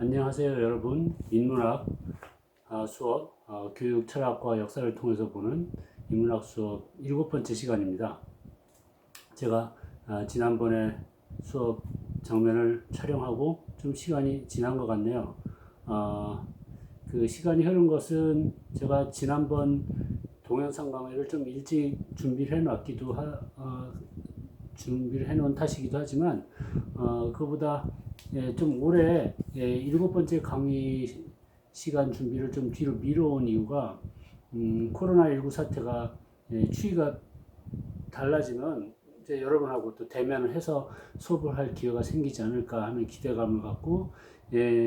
안녕하세요 여러분. 인문학 수업, 교육 철학과 역사를 통해서 보는 인문학 수업 7번째 시간입니다. 제가 지난번에 수업 장면을 촬영하고 좀 시간이 지난 것 같네요. 그 시간이 흐른 것은 제가 지난번 동영상 강의를 좀 일찍 준비를 해놓은 탓이기도 하지만 그보다 좀 오래 7번째 강의 시간 준비를 좀 뒤로 미뤄온 이유가 코로나19 사태가 추이가 달라지면 이제 여러분하고 또 대면을 해서 수업을 할 기회가 생기지 않을까 하는 기대감을 갖고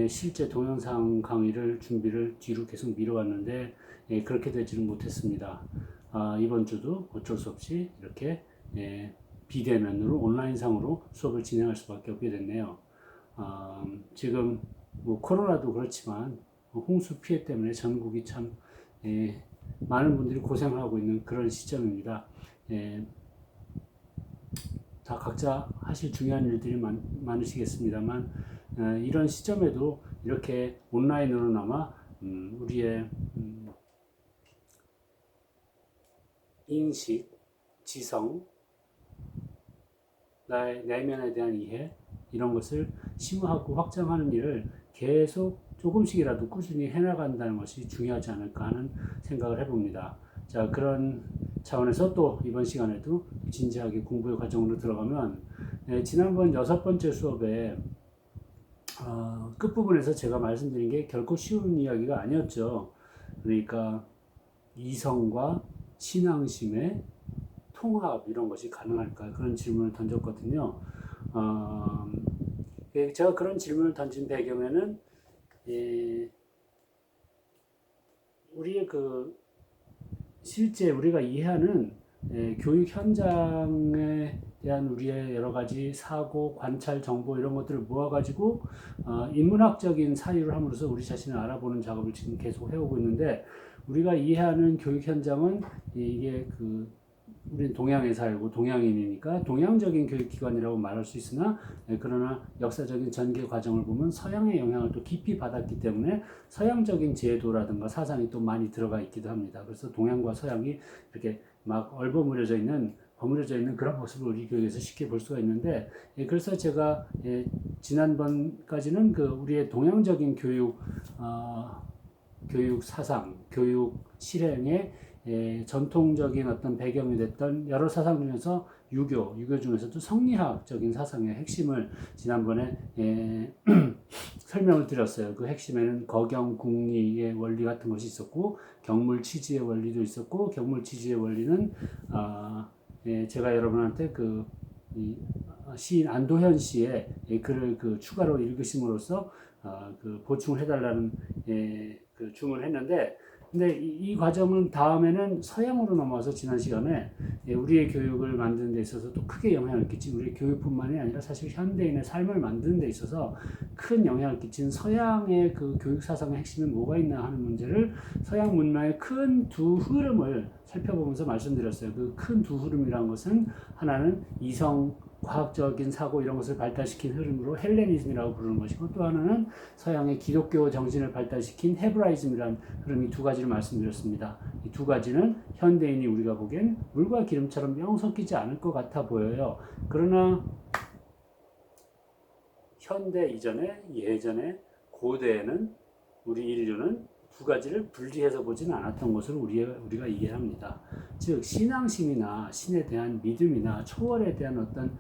실제 동영상 강의를 준비를 뒤로 계속 미뤄왔는데 그렇게 되지는 못했습니다. 이번 주도 어쩔 수 없이 이렇게 비대면으로 온라인상으로 수업을 진행할 수밖에 없게 됐네요. 지금 뭐 코로나도 그렇지만 홍수 피해 때문에 전국이 참 많은 분들이 고생하고 있는 그런 시점입니다. 다 각자 하실 중요한 일들이 많으시겠습니다만 이런 시점에도 이렇게 온라인으로나마 우리의 인식, 지성, 나의 내면에 대한 이해 이런 것을 심화하고 확장하는 일을 계속 조금씩이라도 꾸준히 해나간다는 것이 중요하지 않을까 하는 생각을 해봅니다. 자, 그런 차원에서 또 이번 시간에도 진지하게 공부의 과정으로 들어가면 지난번 6번째 수업에 끝부분에서 제가 말씀드린 게 결코 쉬운 이야기가 아니었죠. 그러니까 이성과 신앙심의 통합 이런 것이 가능할까 그런 질문을 던졌거든요. 제가 그런 질문을 던진 배경에는 우리의 그 실제 우리가 이해하는 교육 현장에 대한 우리의 여러 가지 사고, 관찰, 정보 이런 것들을 모아가지고 인문학적인 사유를 함으로써 우리 자신을 알아보는 작업을 지금 계속 해오고 있는데 우리가 이해하는 교육 현장은 이게 우리는 동양에 살고 동양인이니까 동양적인 교육기관이라고 말할 수 있으나 그러나 역사적인 전개 과정을 보면 서양의 영향을 또 깊이 받았기 때문에 서양적인 제도라든가 사상이 또 많이 들어가 있기도 합니다. 그래서 동양과 서양이 이렇게 막 버무려져 있는 그런 모습을 우리 교육에서 쉽게 볼 수가 있는데 그래서 제가 지난번까지는 우리의 동양적인 교육 사상, 교육 실행의 전통적인 어떤 배경이 됐던 여러 사상 중에서 유교 중에서도 성리학적인 사상의 핵심을 지난번에 설명을 드렸어요. 그 핵심에는 거경, 궁리의 원리 같은 것이 있었고 경물 취지의 원리도 있었고 경물 취지의 원리는 제가 여러분한테 시인 안도현 씨의 글을 추가로 읽으심으로써 보충을 해달라는 주문을 했는데 근데 이 과정은 다음에는 서양으로 넘어와서 지난 시간에 우리의 교육을 만드는 데 있어서 또 크게 영향을 끼친 우리의 교육뿐만이 아니라 사실 현대인의 삶을 만드는 데 있어서 큰 영향을 끼친 서양의 교육 사상의 핵심이 뭐가 있나 하는 문제를 서양 문명의 큰 두 흐름을 살펴보면서 말씀드렸어요. 그 큰 두 흐름이라는 것은 하나는 이성 과학적인 사고 이런 것을 발달시킨 흐름으로 헬레니즘이라고 부르는 것이고 또 하나는 서양의 기독교 정신을 발달시킨 헤브라이즘이라는 흐름이 두 가지를 말씀드렸습니다. 이 두 가지는 현대인이 우리가 보기엔 물과 기름처럼 영 섞이지 않을 것 같아 보여요. 그러나 현대 이전에 예전에 고대에는 우리 인류는 두 가지를 분리해서 보지는 않았던 것을 우리가 이해합니다. 즉 신앙심이나 신에 대한 믿음이나 초월에 대한 어떤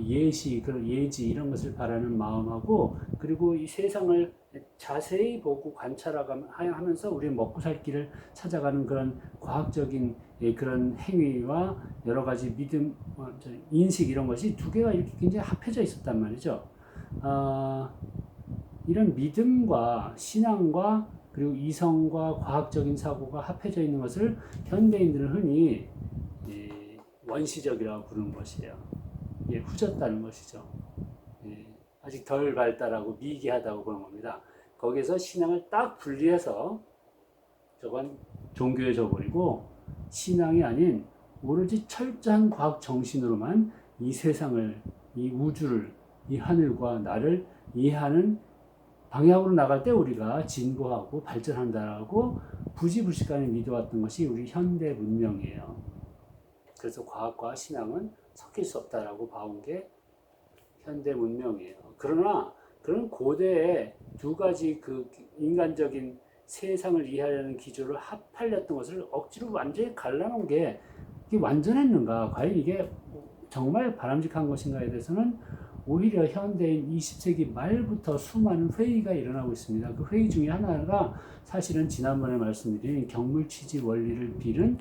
예시, 그런 예지 이런 것을 바라는 마음하고 그리고 이 세상을 자세히 보고 관찰하면서 우리 먹고 살 길을 찾아가는 그런 과학적인 그런 행위와 여러 가지 믿음, 인식 이런 것이 두 개가 이렇게 굉장히 합해져 있었단 말이죠. 이런 믿음과 신앙과 그리고 이성과 과학적인 사고가 합해져 있는 것을 현대인들은 흔히 원시적이라고 부르는 것이에요. 후졌다는 것이죠. 아직 덜 발달하고 미개하다고 보는 겁니다. 거기에서 신앙을 딱 분리해서 저건 종교에 줘버리고 신앙이 아닌 오로지 철저한 과학 정신으로만 이 세상을, 이 우주를, 이 하늘과 나를 이해하는 방향으로 나갈 때 우리가 진보하고 발전한다라고 부지불식간에 믿어왔던 것이 우리 현대 문명이에요. 그래서 과학과 신앙은 섞일 수 없다라고 봐온 게 현대 문명이에요. 그러나 그런 고대의 두 가지 그 인간적인 세상을 이해하려는 기조를 합하렸던 것을 억지로 완전히 갈라놓은 게 이게 완전했는가? 과연 이게 정말 바람직한 것인가에 대해서는 오히려 현대인 20세기 말부터 수많은 회의가 일어나고 있습니다. 그 회의 중에 하나가 사실은 지난번에 말씀드린 경물치지 원리를 빌은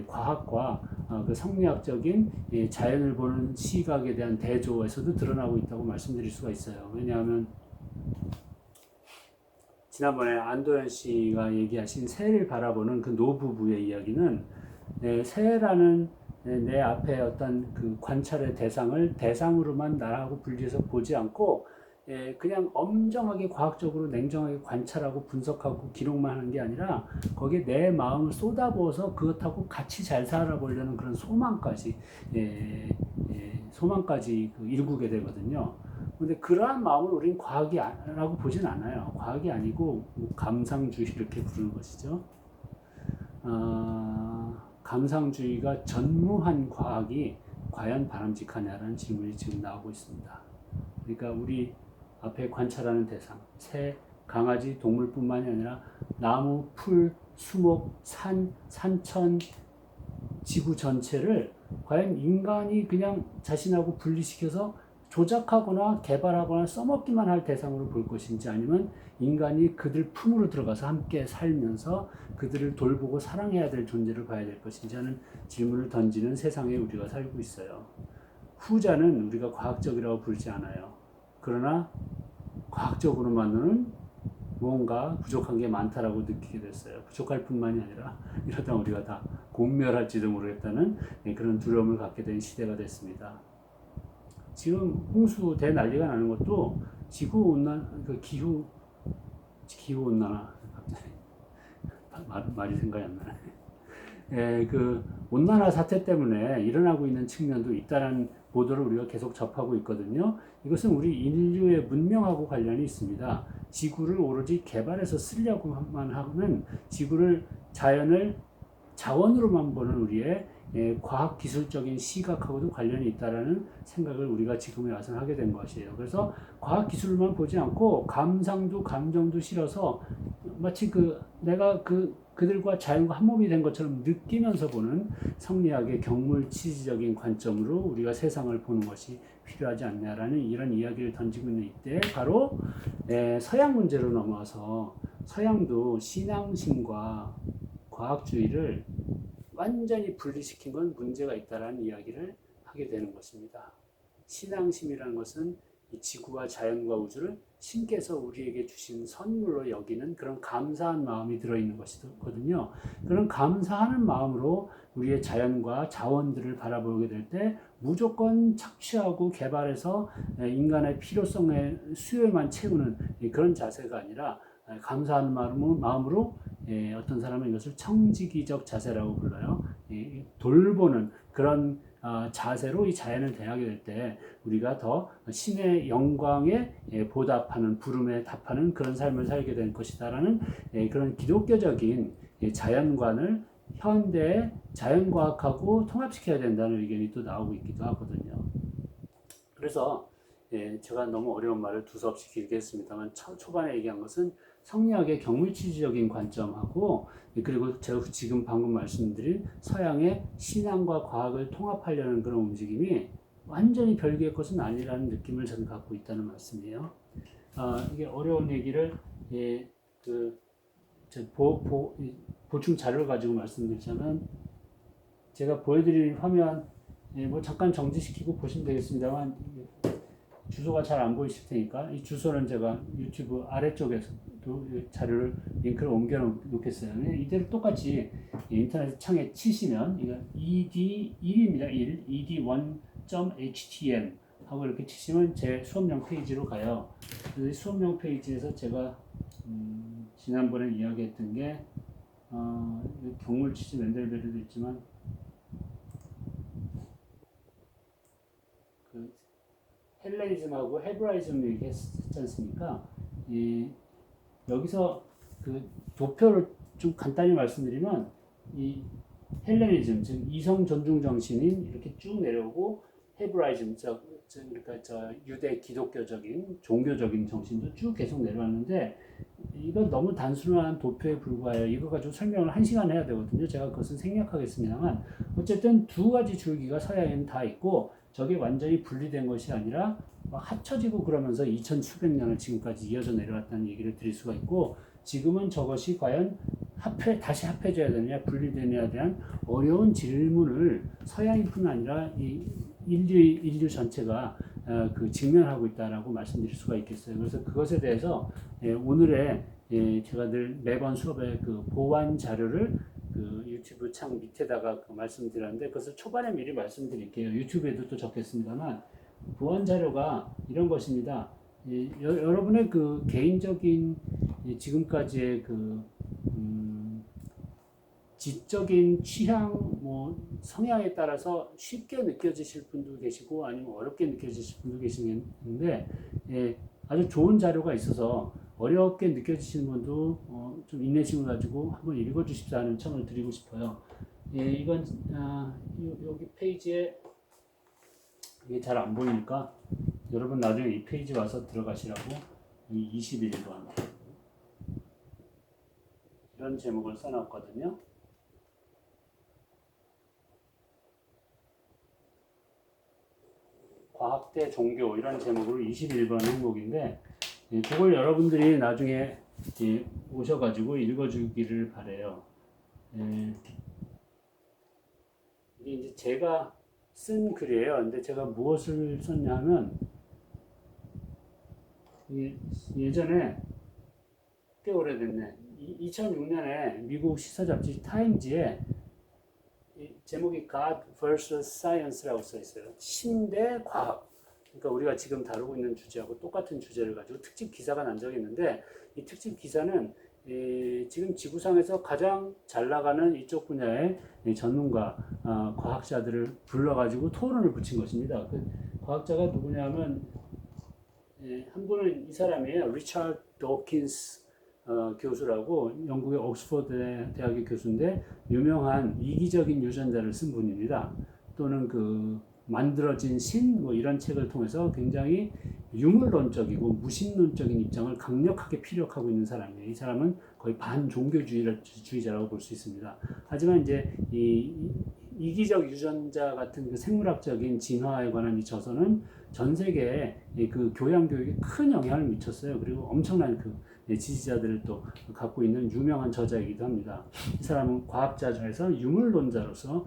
과학과 그 성리학적인 자연을 보는 시각에 대한 대조에서도 드러나고 있다고 말씀드릴 수가 있어요. 왜냐하면 지난번에 안도현 씨가 얘기하신 새를 바라보는 그 노부부의 이야기는 새라는 내 앞에 어떤 그 관찰의 대상을 대상으로만 나하고 분리해서 보지 않고 그냥 엄정하게 과학적으로 냉정하게 관찰하고 분석하고 기록만 하는 게 아니라 거기에 내 마음을 쏟아부어서 그것하고 같이 잘 살아보려는 그런 소망까지 소망까지 일구게 되거든요. 근데 그러한 마음을 우리는 과학이라고 보진 않아요. 과학이 아니고 감상주의 이렇게 부르는 것이죠. 감상주의가 전무한 과학이 과연 바람직하냐라는 질문이 지금 나오고 있습니다. 그러니까 우리 앞에 관찰하는 대상, 새, 강아지, 동물뿐만이 아니라 나무, 풀, 수목, 산, 산천, 지구 전체를 과연 인간이 그냥 자신하고 분리시켜서 조작하거나 개발하거나 써먹기만 할 대상으로 볼 것인지 아니면 인간이 그들 품으로 들어가서 함께 살면서 그들을 돌보고 사랑해야 될 존재를 봐야 될 것인지 하는 질문을 던지는 세상에 우리가 살고 있어요. 후자는 우리가 과학적이라고 부르지 않아요. 그러나 과학적으로만은 뭔가 부족한 게 많다라고 느끼게 됐어요. 부족할 뿐만이 아니라 이러다 우리가 다 공멸할지도 모르겠다는 그런 두려움을 갖게 된 시대가 됐습니다. 지금 홍수 대난리가 나는 것도 지구 온난 그 기후 온난화 말이 생각이 안 나네. 그 온난화 사태 때문에 일어나고 있는 측면도 있다는 보도를 우리가 계속 접하고 있거든요. 이것은 우리 인류의 문명하고 관련이 있습니다. 지구를 오로지 개발해서 쓰려고만 하면 지구를 자연을 자원으로만 보는 우리의 과학 기술적인 시각하고도 관련이 있다라는 생각을 우리가 지금에 와서 하게 된 것이에요. 그래서 과학 기술만 보지 않고 감상도 감정도 실어서 마치 내가 그들과 자연과 한 몸이 된 것처럼 느끼면서 보는 성리학의 경물치지적인 관점으로 우리가 세상을 보는 것이 필요하지 않냐라는 이런 이야기를 던지고 있는 이때 바로 서양 문제로 넘어와서 서양도 신앙심과 과학주의를 완전히 분리시킨 건 문제가 있다라는 이야기를 하게 되는 것입니다. 신앙심이라는 것은 이 지구와 자연과 우주를 신께서 우리에게 주신 선물로 여기는 그런 감사한 마음이 들어있는 것이거든요. 그런 감사하는 마음으로 우리의 자연과 자원들을 바라보게 될 때 무조건 착취하고 개발해서 인간의 필요성의 수요만 채우는 그런 자세가 아니라 감사하는 마음으로 어떤 사람은 이것을 청지기적 자세라고 불러요. 돌보는 그런 자세로 이 자연을 대하게 될 때 우리가 더 신의 영광에 보답하는 부름에 답하는 그런 삶을 살게 될 것이다라는 그런 기독교적인 자연관을 현대의 자연과학하고 통합시켜야 된다는 의견이 또 나오고 있기도 하거든요. 그래서 제가 너무 어려운 말을 두서없이 길게 했습니다만 초반에 얘기한 것은 성리학의 경물치지적인 관점하고 그리고 제가 지금 방금 말씀드린 서양의 신앙과 과학을 통합하려는 그런 움직임이 완전히 별개의 것은 아니라는 느낌을 저는 갖고 있다는 말씀이에요. 이게 어려운 얘기를 보충 자료를 가지고 말씀드리자면 제가 보여드릴 화면 뭐 잠깐 정지시키고 보시면 되겠습니다만 주소가 잘 안 보이실 테니까 이 주소는 제가 유튜브 아래쪽에서도 자료를 링크를 옮겨 놓겠어요. 이대로 똑같이 인터넷 창에 치시면 이거 ed1입니다. 1 ed1.htm 하고 이렇게 치시면 제 수업용 페이지로 가요. 그래서 수업용 페이지에서 제가 지난번에 이야기했던 게 경물치지 멘델베르도 있지만 헬레니즘하고 헤브라이즘 얘기했지 않습니까? 이 여기서 그 도표를 좀 간단히 말씀드리면 이 헬레니즘 즉 이성 존중 정신이 이렇게 쭉 내려오고 헤브라이즘 그러니까 유대 기독교적인 종교적인 정신도 쭉 계속 내려왔는데 이건 너무 단순한 도표에 불과해요. 이거 가지고 설명을 1시간 해야 되거든요. 제가 그것은 생략하겠습니다만 어쨌든 두 가지 줄기가 서양에는 다 있고 저게 완전히 분리된 것이 아니라 합쳐지고 그러면서 2000 수백 년을 지금까지 이어져 내려왔다는 얘기를 드릴 수가 있고 지금은 저것이 과연 다시 합해져야 되느냐 분리되느냐에 대한 어려운 질문을 서양인뿐 아니라 이 인류 전체가 직면하고 있다라고 말씀드릴 수가 있겠어요. 그래서 그것에 대해서 오늘의 제가 늘 매번 수업에 그 보완 자료를 그 유튜브 창 밑에다가 말씀드렸는데 그것을 초반에 미리 말씀드릴게요. 유튜브에도 또 적겠습니다만 보완 자료가 이런 것입니다. 여러분의 그 개인적인 지금까지의 그 지적인 취향, 성향에 따라서 쉽게 느껴지실 분도 계시고 아니면 어렵게 느껴지실 분도 계시는데 아주 좋은 자료가 있어서 어렵게 느껴지시는 분도 좀 인내심을 가지고 한번 읽어주십사 하는 청을 드리고 싶어요. 이건 여기 페이지에 이게 잘 안 보이니까 여러분 나중에 이 페이지 와서 들어가시라고 이 21번 이런 제목을 써놨거든요. 과학 대 종교 이런 제목으로 21번 항목인데 그걸 여러분들이 나중에 오셔가지고 읽어주기를 바래요. 이게 이제 제가 쓴 글이에요. 근데 제가 무엇을 썼냐면 예전에 꽤 오래됐네. 2006년에 미국 시사 잡지 타임즈에 제목이 God vs. Science라고 써 있어요. 신대 과학. 그러니까 우리가 지금 다루고 있는 주제하고 똑같은 주제를 가지고 특집 기사가 난 적이 있는데 이 특집 기사는 지금 지구상에서 가장 잘 나가는 이쪽 분야의 전문가, 과학자들을 불러가지고 토론을 붙인 것입니다. 그 과학자가 누구냐면 한 분은 이 사람이에요. 리처드 도킨스 교수라고 영국의 옥스퍼드 대학의 교수인데 유명한 이기적인 유전자를 쓴 분입니다. 또는 그 만들어진 신 이런 책을 통해서 굉장히 유물론적이고 무신론적인 입장을 강력하게 피력하고 있는 사람이에요. 이 사람은 거의 반종교주의자라고 볼 수 있습니다. 하지만 이제 이기적 유전자 같은 그 생물학적인 진화에 관한 이 저서는 전 세계에 그 교양 교육에 큰 영향을 미쳤어요. 그리고 엄청난 그 지지자들을 또 갖고 있는 유명한 저자이기도 합니다. 이 사람은 과학자 중에서 유물론자로서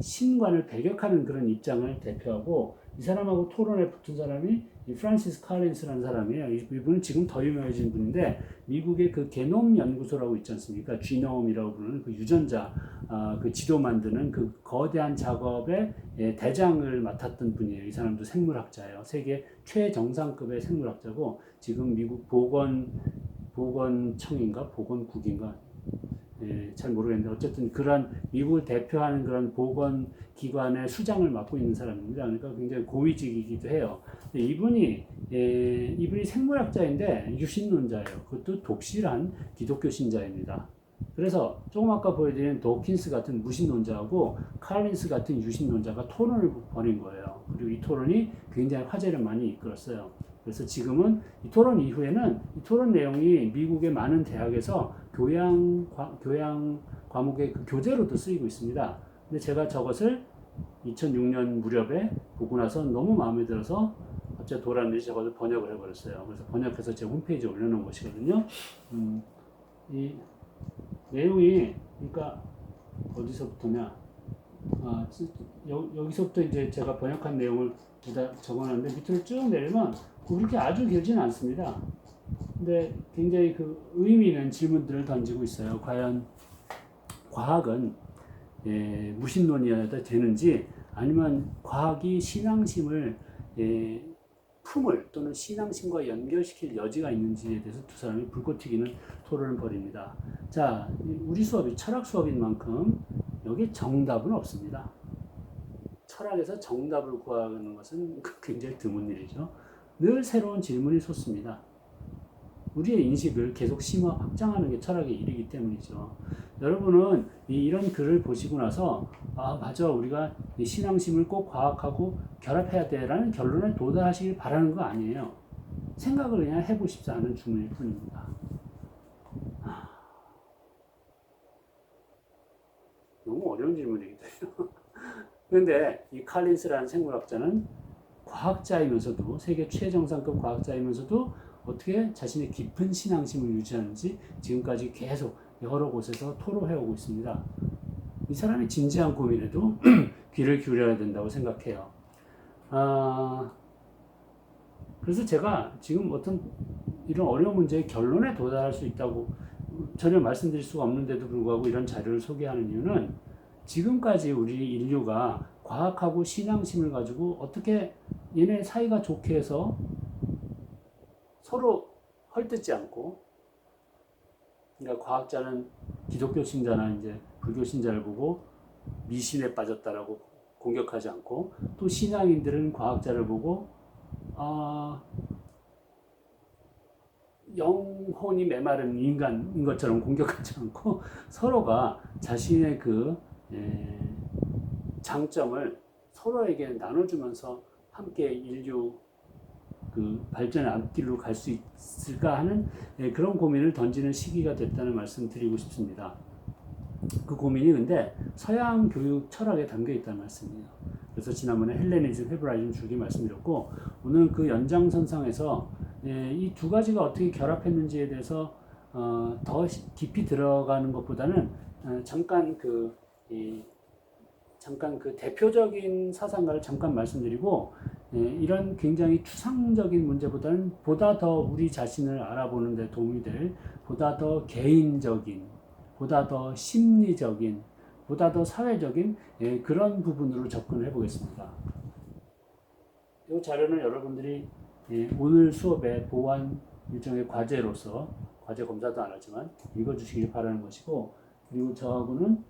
신관을 배격하는 그런 입장을 대표하고 이 사람하고 토론에 붙은 사람이 프란시스 칼린스라는 사람이에요. 이분은 지금 더 유명해진 분인데 미국의 그 게놈 연구소라고 있지 않습니까? 지놈이라고 부르는 그 유전자 그 지도 만드는 그 거대한 작업의 대장을 맡았던 분이에요. 이 사람도 생물학자예요. 세계 최정상급의 생물학자고 지금 미국 보건청인가 보건국인가 잘 모르겠는데 어쨌든 그런 미국을 대표하는 그런 보건기관의 수장을 맡고 있는 사람입니다. 그러니까 굉장히 고위직이기도 해요. 이분이 생물학자인데 유신론자예요. 그것도 독실한 기독교 신자입니다. 그래서 조금 아까 보여드린 도킨스 같은 무신론자하고 칼린스 같은 유신론자가 토론을 벌인 거예요. 그리고 이 토론이 굉장히 화제를 많이 이끌었어요. 그래서 지금은 이 토론 이후에는 이 토론 내용이 미국의 많은 대학에서 교양 과목의 그 교재로도 쓰이고 있습니다. 근데 제가 저것을 2006년 무렵에 보고 나서 너무 마음에 들어서 갑자기 돌아왔는지 저것을 번역을 해버렸어요. 그래서 번역해서 제 홈페이지에 올려놓은 것이거든요. 이 내용이 그러니까 어디서부터냐? 여기서부터 이제 제가 번역한 내용을 적어놨는데 밑으로 쭉 내리면 그렇게 아주 길지는 않습니다. 근데 굉장히 그 의미 있는 질문들을 던지고 있어요. 과연 과학은 무신론이어야 되는지 아니면 과학이 신앙심을 품을 또는 신앙심과 연결시킬 여지가 있는지에 대해서 두 사람이 불꽃 튀기는 토론을 벌입니다. 자, 우리 수업이 철학 수업인 만큼 여기 정답은 없습니다. 철학에서 정답을 구하는 것은 굉장히 드문 일이죠. 늘 새로운 질문이 솟습니다. 우리의 인식을 계속 심화 확장하는 게 철학의 일이기 때문이죠. 여러분은 이런 글을 보시고 나서 아 맞아 우리가 신앙심을 꼭 과학하고 결합해야 돼라는 결론에 도달하시길 바라는 거 아니에요. 생각을 그냥 해보십시 않은 주문일 뿐입니다. 너무 어려운 질문이기도 해요. 그런데 이 칼린스라는 생물학자는 과학자이면서도 세계 최정상급 과학자이면서도 어떻게 자신의 깊은 신앙심을 유지하는지 지금까지 계속 여러 곳에서 토로해오고 있습니다. 이 사람이 진지한 고민에도 귀를 기울여야 된다고 생각해요. 그래서 제가 지금 어떤 이런 어려운 문제의 결론에 도달할 수 있다고 전혀 말씀드릴 수가 없는데도 불구하고 이런 자료를 소개하는 이유는 지금까지 우리 인류가 과학하고 신앙심을 가지고 어떻게 얘네 사이가 좋게 해서 서로 헐뜯지 않고, 그러니까 과학자는 기독교 신자나 이제 불교 신자를 보고 미신에 빠졌다라고 공격하지 않고, 또 신앙인들은 과학자를 보고 영혼이 메마른 인간인 것처럼 공격하지 않고 서로가 자신의 그 장점을 서로에게 나눠주면서 함께 인류 그 발전의 앞길로 갈 수 있을까 하는 그런 고민을 던지는 시기가 됐다는 말씀 드리고 싶습니다. 그 고민이 근데 서양 교육 철학에 담겨 있다는 말씀이에요. 그래서 지난번에 헬레니즘, 헤브라이즘 줄기 말씀드렸고, 오늘 그 연장선상에서 이 두 가지가 어떻게 결합했는지에 대해서 더 깊이 들어가는 것보다는 잠깐 그 대표적인 사상가를 잠깐 말씀드리고, 이런 굉장히 추상적인 문제보다는 보다 더 우리 자신을 알아보는 데 도움이 될 보다 더 개인적인, 보다 더 심리적인, 보다 더 사회적인 그런 부분으로 접근을 해보겠습니다. 이 자료는 여러분들이 오늘 수업의 보완 일종의 과제로서, 과제 검사도 안 하지만 읽어주시길 바라는 것이고, 그리고 저하고는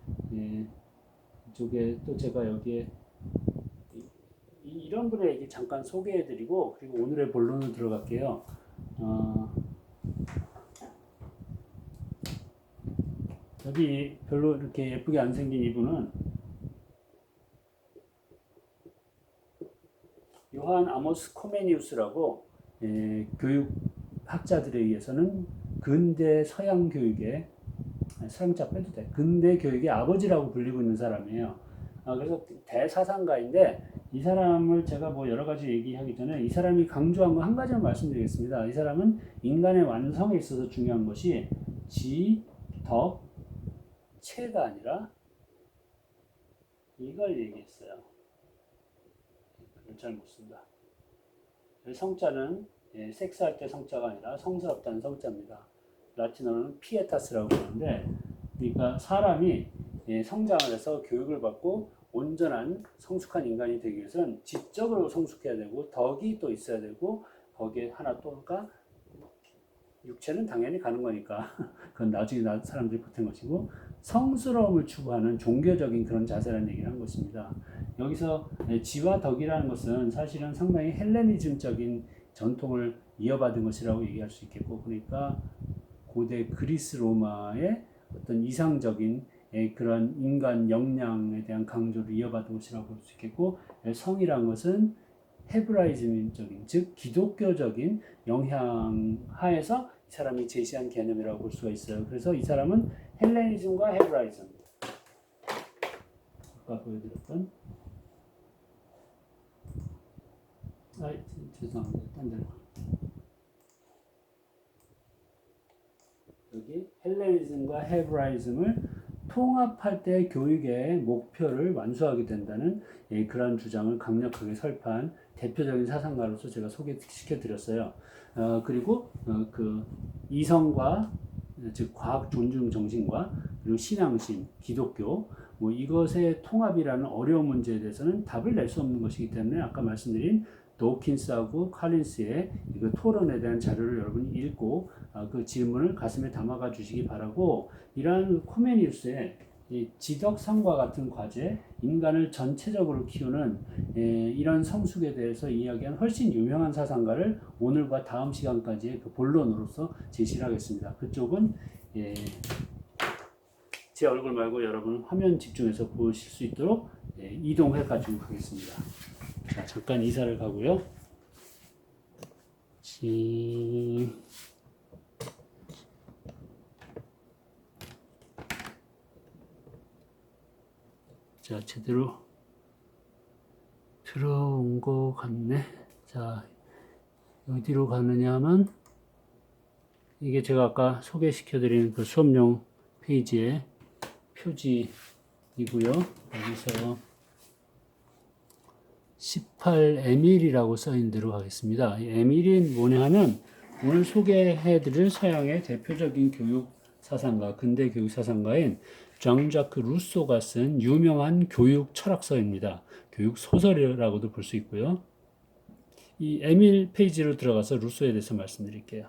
이쪽에 또 제가 여기에 이런 분에게 잠깐 소개해드리고, 그리고 오늘의 본론으로 들어갈게요. 여기 별로 이렇게 예쁘게 안 생긴 이분은 요한 아모스 코메니우스라고 교육학자들에 의해서는 근대 서양 교육의, 서양자 빼도 돼, 근대 교육의 아버지라고 불리고 있는 사람이에요. 그래서 대사상가인데, 이 사람을 제가 뭐 여러 가지 얘기하기 전에 이 사람이 강조한 거 한 가지만 말씀드리겠습니다. 이 사람은 인간의 완성에 있어서 중요한 것이 지, 덕, 체가 아니라 이걸 얘기했어요. 잘 못 쓴다. 성자는 섹스할 때 성자가 아니라 성스럽다는 성자입니다. 라틴어로는 피에타스라고 하는데, 그러니까 사람이 성장을 해서 교육을 받고 온전한 성숙한 인간이 되기 위해서는 지적으로 성숙해야 되고, 덕이 또 있어야 되고, 거기에 하나 또가 육체는 당연히 가는 거니까 그건 나중에 사람들이 보탠 것이고, 성스러움을 추구하는 종교적인 그런 자세라는 얘기를 한 것입니다. 여기서 지와 덕이라는 것은 사실은 상당히 헬레니즘적인 전통을 이어받은 것이라고 얘기할 수 있겠고, 그러니까 고대 그리스 로마의 어떤 이상적인 그런 인간 역량에 대한 강조를 이어받은 것이라고 볼 수 있겠고, 성이라는 것은 헤브라이즘적인, 즉 기독교적인 영향 하에서 이 사람이 제시한 개념이라고 볼 수가 있어요. 그래서 이 사람은 헬레니즘과 헤브라이즘, 아까 보여드렸던, 죄송합니다. 딴 데로. 여기 헬레니즘과 헤브라이즘을 통합할 때 교육의 목표를 완수하게 된다는 그런 주장을 강력하게 설파한 대표적인 사상가로서 제가 소개시켜 드렸어요. 그리고 그 이성과, 즉 과학 존중 정신과, 그리고 신앙심, 기독교, 뭐 이것의 통합이라는 어려운 문제에 대해서는 답을 낼 수 없는 것이기 때문에 아까 말씀드린 도킨스하고 칼린스의 그 토론에 대한 자료를 여러분이 읽고 그 질문을 가슴에 담아가 주시기 바라고, 이러한 코메니우스의 이 지덕상과 같은 과제, 인간을 전체적으로 키우는 이런 성숙에 대해서 이야기한 훨씬 유명한 사상가를 오늘과 다음 시간까지의 그 본론으로서 제시를 하겠습니다. 그쪽은 제 얼굴 말고 여러분 화면 집중해서 보실 수 있도록 이동해 가지고 가겠습니다. 자, 잠깐 이사를 가고요. 자, 제대로 들어온 거 같네. 자, 어디로 가느냐 하면 이게 제가 아까 소개시켜드린 그 수업용 페이지의 표지이고요. 여기서 18에밀이라고 써있는 대로 가겠습니다. 에밀이 뭐냐 하면 오늘 소개해드릴 서양의 대표적인 교육 사상가, 근대 교육 사상가인 장자크 루소가 쓴 유명한 교육 철학서입니다. 교육 소설이라고도 볼 수 있고요. 이 에밀 페이지로 들어가서 루소에 대해서 말씀드릴게요.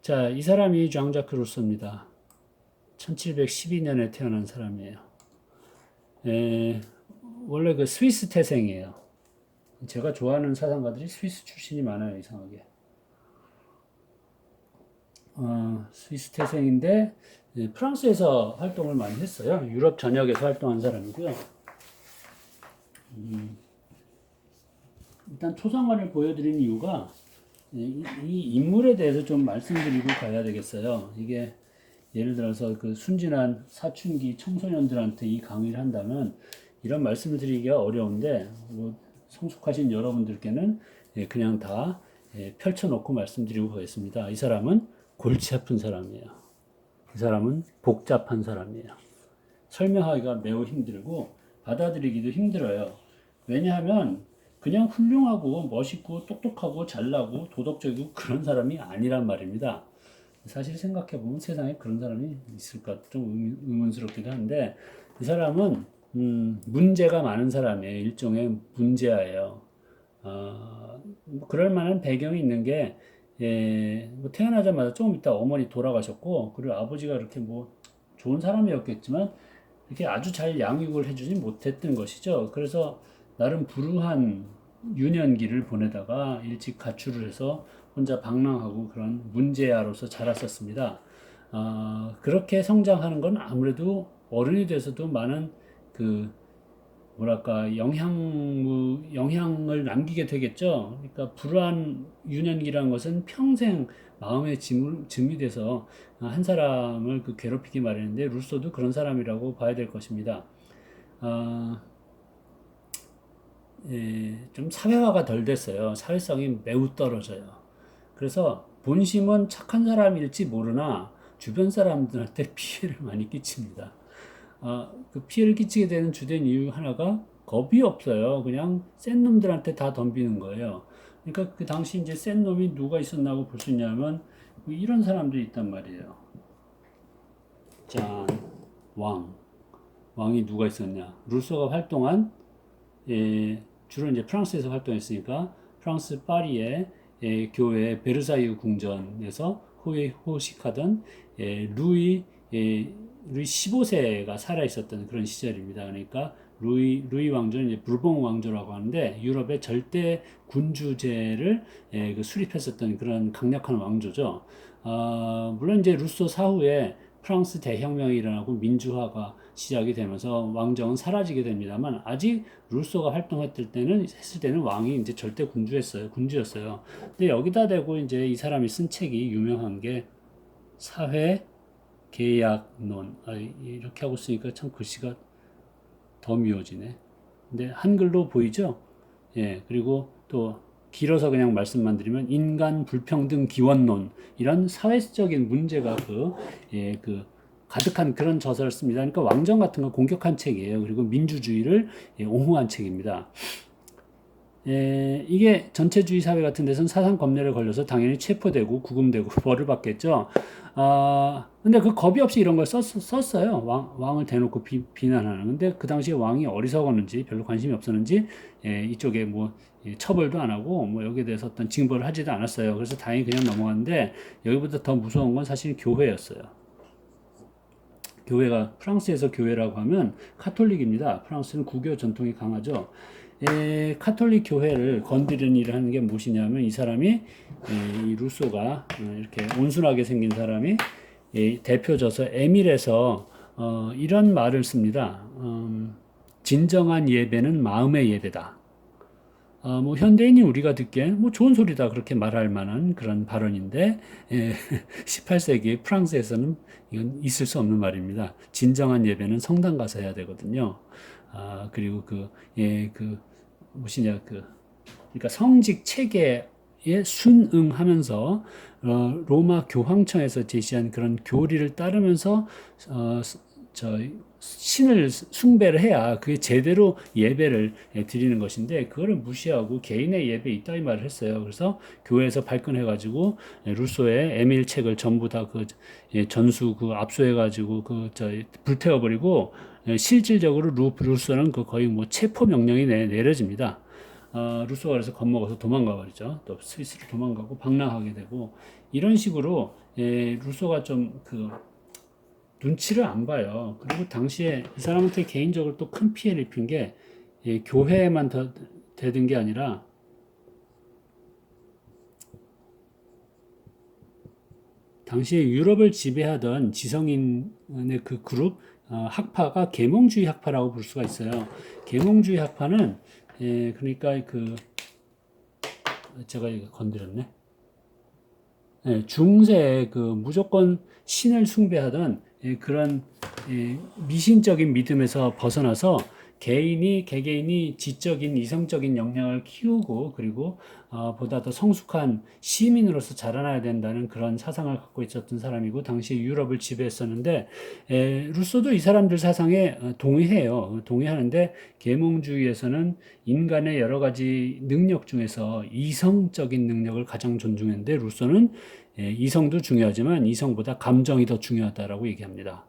자, 이 사람이 장자크 루소입니다. 1712년에 태어난 사람이에요. 원래 그 스위스 태생이에요. 제가 좋아하는 사상가들이 스위스 출신이 많아요, 이상하게. 스위스 태생인데 프랑스에서 활동을 많이 했어요. 유럽 전역에서 활동한 사람이고요. 일단 초상화를 보여드린 이유가 이 인물에 대해서 좀 말씀드리고 가야 되겠어요. 이게 예를 들어서 그 순진한 사춘기 청소년들한테 이 강의를 한다면 이런 말씀을 드리기가 어려운데 뭐 성숙하신 여러분들께는 그냥 다 펼쳐놓고 말씀드리고 가겠습니다. 이 사람은 골치 아픈 사람이에요. 이 사람은 복잡한 사람이에요. 설명하기가 매우 힘들고 받아들이기도 힘들어요. 왜냐하면 그냥 훌륭하고 멋있고 똑똑하고 잘나고 도덕적이고 그런 사람이 아니란 말입니다. 사실 생각해보면 세상에 그런 사람이 있을까 좀 의문스럽기도 한데 이 사람은 문제가 많은 사람이에요. 일종의 문제아예요. 뭐 그럴 만한 배경이 있는 게 뭐 태어나자마자 조금 있다 어머니 돌아가셨고 그리고 아버지가 이렇게 뭐 좋은 사람이었겠지만 이렇게 아주 잘 양육을 해주지 못했던 것이죠. 그래서 나름 불우한 유년기를 보내다가 일찍 가출을 해서 혼자 방랑하고 그런 문제아로서 자랐었습니다. 그렇게 성장하는 건 아무래도 어른이 돼서도 많은 그 뭐랄까 영향을 남기게 되겠죠. 그러니까 불우한 유년기라는 것은 평생 마음의 짐이 돼서 한 사람을 괴롭히기 마련인데 루소도 그런 사람이라고 봐야 될 것입니다. 좀 사회화가 덜 됐어요. 사회성이 매우 떨어져요. 그래서 본심은 착한 사람일지 모르나 주변 사람들한테 피해를 많이 끼칩니다. 그 피해를 끼치게 되는 주된 이유 하나가 겁이 없어요. 그냥 센 놈들한테 다 덤비는 거예요. 그러니까 그 당시 이제 센 놈이 누가 있었나고 볼 수 있냐면 이런 사람들이 있단 말이에요. 짠, 왕이 누가 있었냐? 루소가 활동한 주로 이제 프랑스에서 활동했으니까 프랑스 파리의 교회 베르사유 궁전에서 호식하던 루이 15세가 살아 있었던 그런 시절입니다. 그러니까 루이 왕조는 이제 부르봉 왕조라고 하는데 유럽의 절대 군주제를 수립했었던 그런 강력한 왕조죠. 물론 이제 루소 사후에 프랑스 대혁명이 일어나고 민주화가 시작이 되면서 왕정은 사라지게 됩니다만 아직 루소가 활동했을 때는 왕이 이제 절대 군주였어요. 근데 여기다 대고 이제 이 사람이 쓴 책이 유명한 게 사회 계약론. 이렇게 하고 쓰니까 참 글씨가 더 미워지네. 근데 한글로 보이죠? 예, 그리고 또 길어서 그냥 말씀만 드리면 인간 불평등 기원론 이런 사회적인 문제가 가득한 그런 저서를 씁니다. 그러니까 왕정 같은 거 공격한 책이에요. 그리고 민주주의를 옹호한 책입니다. 이게 전체주의 사회 같은 데서는 사상 검열에 걸려서 당연히 체포되고 구금되고 벌을 받겠죠. 근데 그 겁이 없이 이런 걸 썼어요. 왕을 대놓고 비난하는. 근데 그 당시에 왕이 어리석었는지 별로 관심이 없었는지 이쪽에 뭐 처벌도 안 하고 뭐 여기에 대해서 어떤 징벌을 하지도 않았어요. 그래서 다행히 그냥 넘어갔는데 여기보다 더 무서운 건 사실 교회였어요. 교회가 프랑스에서 교회라고 하면 카톨릭입니다. 프랑스는 국교 전통이 강하죠. 카톨릭 교회를 건드리는 일을 하는 게 무엇이냐면 이 사람이 이 루소가 이렇게 온순하게 생긴 사람이 대표져서 에밀에서 이런 말을 씁니다. 진정한 예배는 마음의 예배다. 뭐 현대인이 우리가 듣기에 뭐 좋은 소리다 그렇게 말할 만한 그런 발언인데 18세기 프랑스에서는 이건 있을 수 없는 말입니다. 진정한 예배는 성당 가서 해야 되거든요. 그리고 무엇이냐 그러니까 성직 체계에 순응하면서 로마 교황청에서 제시한 그런 교리를 따르면서 신을 숭배를 해야 그게 제대로 예배를 드리는 것인데 그거를 무시하고 개인의 예배 있다 이 말을 했어요. 그래서 교회에서 발끈해가지고 루소의 에밀 책을 전부 다 전수 압수해가지고 불태워버리고 실질적으로 루소는 거의 뭐 체포 명령이 내려집니다. 루소가 그래서 겁먹어서 도망가 버리죠. 또 스위스로 도망가고 방랑하게 되고 이런 식으로 루소가 좀 눈치를 안 봐요. 그리고 당시에 이 사람한테 개인적으로 또 큰 피해를 입힌 게 교회에만 대든 게 아니라 당시에 유럽을 지배하던 지성인의 그 그룹 학파가 계몽주의 학파라고 볼 수가 있어요. 계몽주의 학파는 그러니까 제가 이거 건드렸네. 중세에 무조건 신을 숭배하던 그런 미신적인 믿음에서 벗어나서 개개인이 지적인 이성적인 역량을 키우고 그리고 보다 더 성숙한 시민으로서 자라나야 된다는 그런 사상을 갖고 있었던 사람이고 당시 유럽을 지배했었는데 루소도 이 사람들 사상에 동의해요. 동의하는데 계몽주의에서는 인간의 여러 가지 능력 중에서 이성적인 능력을 가장 존중했는데 루소는 이성도 중요하지만 이성보다 감정이 더 중요하다라고 얘기합니다.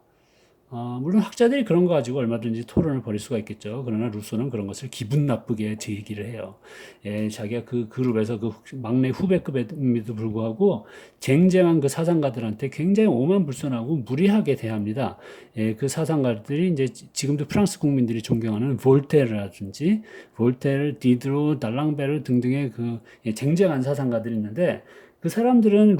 물론 학자들이 그런 거 가지고 얼마든지 토론을 벌일 수가 있겠죠. 그러나 루소는 그런 것을 기분 나쁘게 제기를 해요. 자기가 그 그룹에서 그 막내 후배급임에도 불구하고 쟁쟁한 그 사상가들한테 굉장히 오만불손하고 무리하게 대합니다. 그 사상가들이 이제 지금도 프랑스 국민들이 존경하는 볼테르라든지 볼테르, 디드로, 달랑베르 등등의 쟁쟁한 사상가들이 있는데 그 사람들은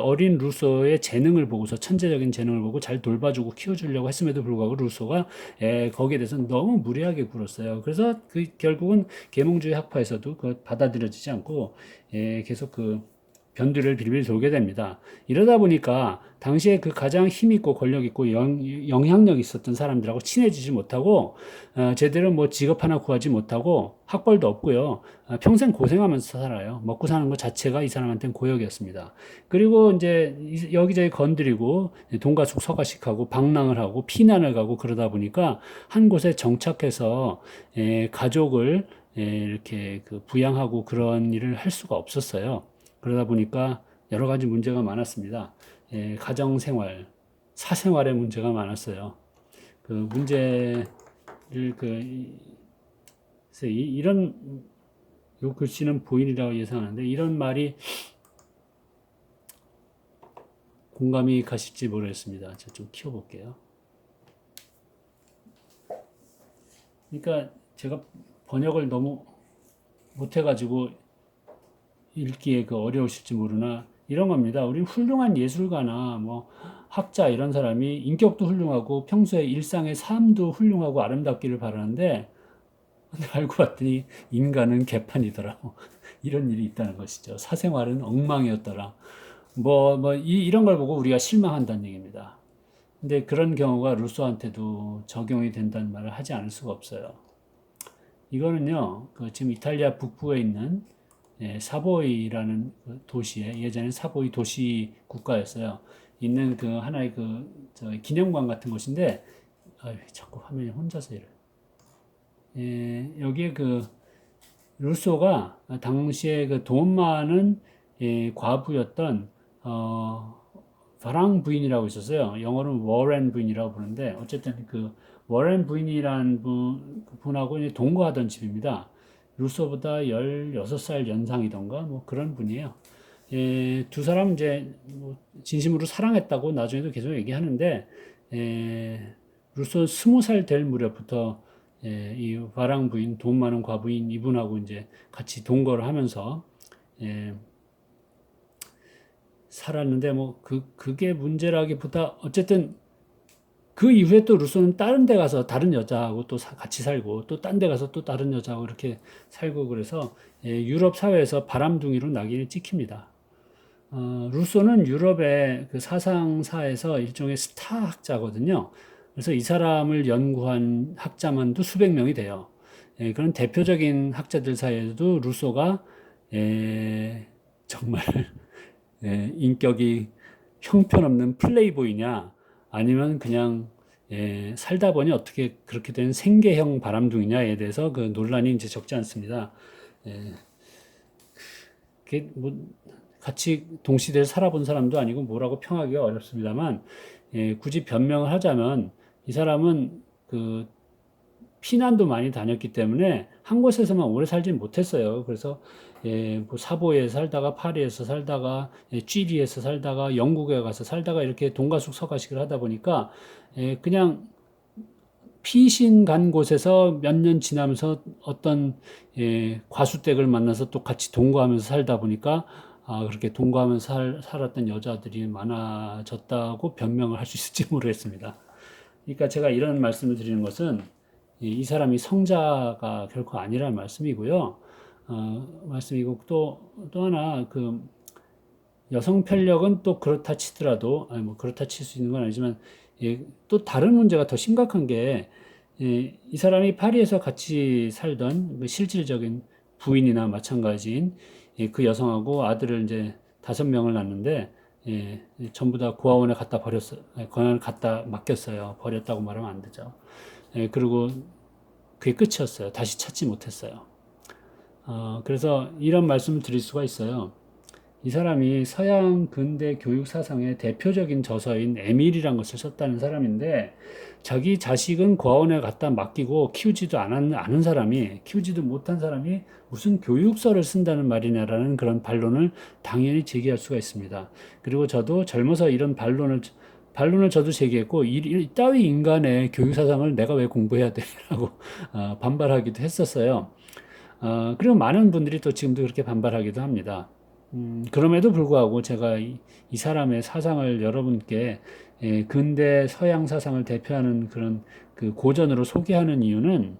어린 루소의 재능을 보고서 천재적인 재능을 보고 잘 돌봐주고 키워주려고 했음에도 불구하고 루소가 거기에 대해서 너무 무리하게 굴었어요. 그래서 결국은 계몽주의 학파에서도 받아들여지지 않고 계속 변두리를 빌빌 돌게 됩니다. 이러다 보니까 당시에 가장 힘있고 권력있고 영향력 있었던 사람들하고 친해지지 못하고 제대로 뭐 직업 하나 구하지 못하고 학벌도 없고요. 평생 고생하면서 살아요. 먹고 사는 것 자체가 이 사람한테는 고역이었습니다. 그리고 이제 여기저기 건드리고 돈가숙 서가식하고 방랑을 하고 피난을 가고 그러다 보니까 한 곳에 정착해서 가족을 이렇게 부양하고 그런 일을 할 수가 없었어요. 그러다 보니까 여러 가지 문제가 많았습니다. 가정생활, 사생활의 문제가 많았어요. 문제를 이런 요 글씨는 보인이라고 예상하는데 이런 말이 공감이 가실지 모르겠습니다. 제가 좀 키워볼게요. 그러니까 제가 번역을 너무 못해가지고 읽기에 어려우실지 모르나 이런 겁니다. 우리 훌륭한 예술가나 뭐 학자 이런 사람이 인격도 훌륭하고 평소에 일상의 삶도 훌륭하고 아름답기를 바라는데 알고 봤더니 인간은 개판이더라. 이런 일이 있다는 것이죠. 사생활은 엉망이었더라. 이런 걸 보고 우리가 실망한다는 얘기입니다. 근데 그런 경우가 루소한테도 적용이 된다는 말을 하지 않을 수가 없어요. 이거는요, 지금 이탈리아 북부에 있는 사보이라는 도시에 예전에 사보이 도시 국가였어요. 있는 하나의 기념관 같은 곳인데 자꾸 화면이 혼자서 이래. 여기에 루소가 당시에 돈 많은 과부였던 바랑 부인이라고 있었어요. 영어로는 워렌 부인이라고 부르는데 어쨌든 워렌 부인이라는 분하고 동거하던 집입니다. 루소보다 16살 연상이던가 뭐 그런 분이에요. 두 사람 이제 진심으로 사랑했다고 나중에도 계속 얘기하는데 루소 20살 될 무렵부터 이 와랑 부인, 돈 많은 과부인 이분하고 이제 같이 동거를 하면서 살았는데 뭐 그게 문제라기보다 어쨌든 그 이후에 또 루소는 다른 데 가서 다른 여자하고 또 같이 살고 또 딴 데 가서 또 다른 여자하고 이렇게 살고 그래서 유럽 사회에서 바람둥이로 낙인이 찍힙니다. 루소는 유럽의 그 사상사에서 일종의 스타 학자거든요. 그래서 이 사람을 연구한 학자만도 수백 명이 돼요. 그런 대표적인 학자들 사이에도 루소가 정말 인격이 형편없는 플레이보이냐 아니면 그냥 살다 보니 어떻게 그렇게 된 생계형 바람둥이냐에 대해서 그 논란이 이제 적지 않습니다. 그게 뭐 같이 동시대를 살아본 사람도 아니고 뭐라고 평하기가 어렵습니다만 굳이 변명을 하자면 이 사람은 그 피난도 많이 다녔기 때문에 한 곳에서만 오래 살진 못했어요. 그래서 뭐 사보에 살다가 파리에서 살다가 쥐리에서 살다가 영국에 가서 살다가 이렇게 동가숙 서가식을 하다 보니까 그냥 피신 간 곳에서 몇 년 지나면서 어떤 과수댁을 만나서 또 같이 동거하면서 살다 보니까 그렇게 동거하면서 살았던 여자들이 많아졌다고 변명을 할 수 있을지 모르겠습니다. 그러니까 제가 이런 말씀을 드리는 것은 이 사람이 성자가 결코 아니라는 말씀이고요. 말씀이고 또 하나 그 여성 편력은 또 그렇다 치더라도 아니 뭐 그렇다 칠 수 있는 건 아니지만 또 다른 문제가 더 심각한 게 이 사람이 파리에서 같이 살던 그 실질적인 부인이나 마찬가지인 그 여성하고 아들을 이제 5명을 낳는데 전부 다 고아원에 갖다 버렸어요. 고아원에 갖다 맡겼어요. 버렸다고 말하면 안 되죠. 그리고 그게 끝이었어요. 다시 찾지 못했어요. 그래서 이런 말씀을 드릴 수가 있어요. 이 사람이 서양 근대 교육 사상의 대표적인 저서인 에밀이라는 것을 썼다는 사람인데 자기 자식은 고아원에 갖다 맡기고 키우지도 않은 사람이 키우지도 못한 사람이 무슨 교육서를 쓴다는 말이냐라는 그런 반론을 당연히 제기할 수가 있습니다. 그리고 저도 젊어서 이런 반론을 저도 제기했고 이따위 인간의 교육 사상을 내가 왜 공부해야 되라고 반발하기도 했었어요. 그리고 많은 분들이 또 지금도 그렇게 반발하기도 합니다. 그럼에도 불구하고 제가 이 사람의 사상을 여러분께 근대 서양 사상을 대표하는 그런 그 고전으로 소개하는 이유는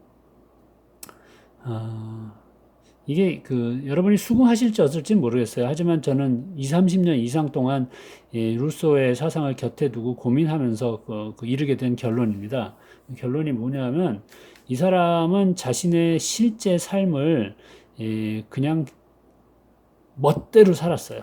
이게 그 여러분이 수긍하실지 어쩔지 모르겠어요. 하지만 저는 20, 30년 이상 동안 루소의 사상을 곁에 두고 고민하면서 이르게 된 결론입니다. 결론이 뭐냐면 이 사람은 자신의 실제 삶을 그냥 멋대로 살았어요.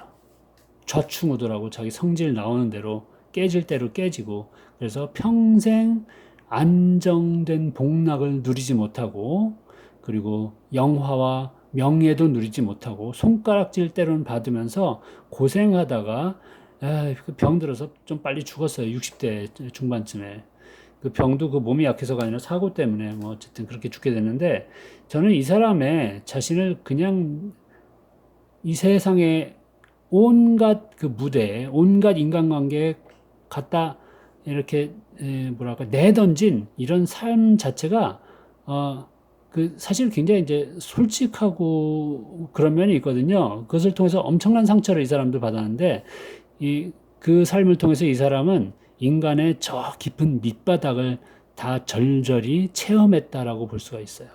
좌충우돌하고 자기 성질 나오는 대로 깨질 대로 깨지고 그래서 평생 안정된 복락을 누리지 못하고 그리고 영화와 명예도 누리지 못하고 손가락질 때로는 받으면서 고생하다가 병들어서 좀 빨리 죽었어요. 60대 중반쯤에. 그 병도 그 몸이 약해서가 아니라 사고 때문에 뭐 어쨌든 그렇게 죽게 됐는데 저는 이 사람의 자신을 그냥 이 세상의 온갖 그 무대에 온갖 인간관계에 갖다 이렇게 뭐랄까 내던진 이런 삶 자체가 그 사실 굉장히 이제 솔직하고 그런 면이 있거든요. 그것을 통해서 엄청난 상처를 이 사람도 받았는데 그 삶을 통해서 이 사람은 인간의 저 깊은 밑바닥을 다 절절히 체험했다라고 볼 수가 있어요.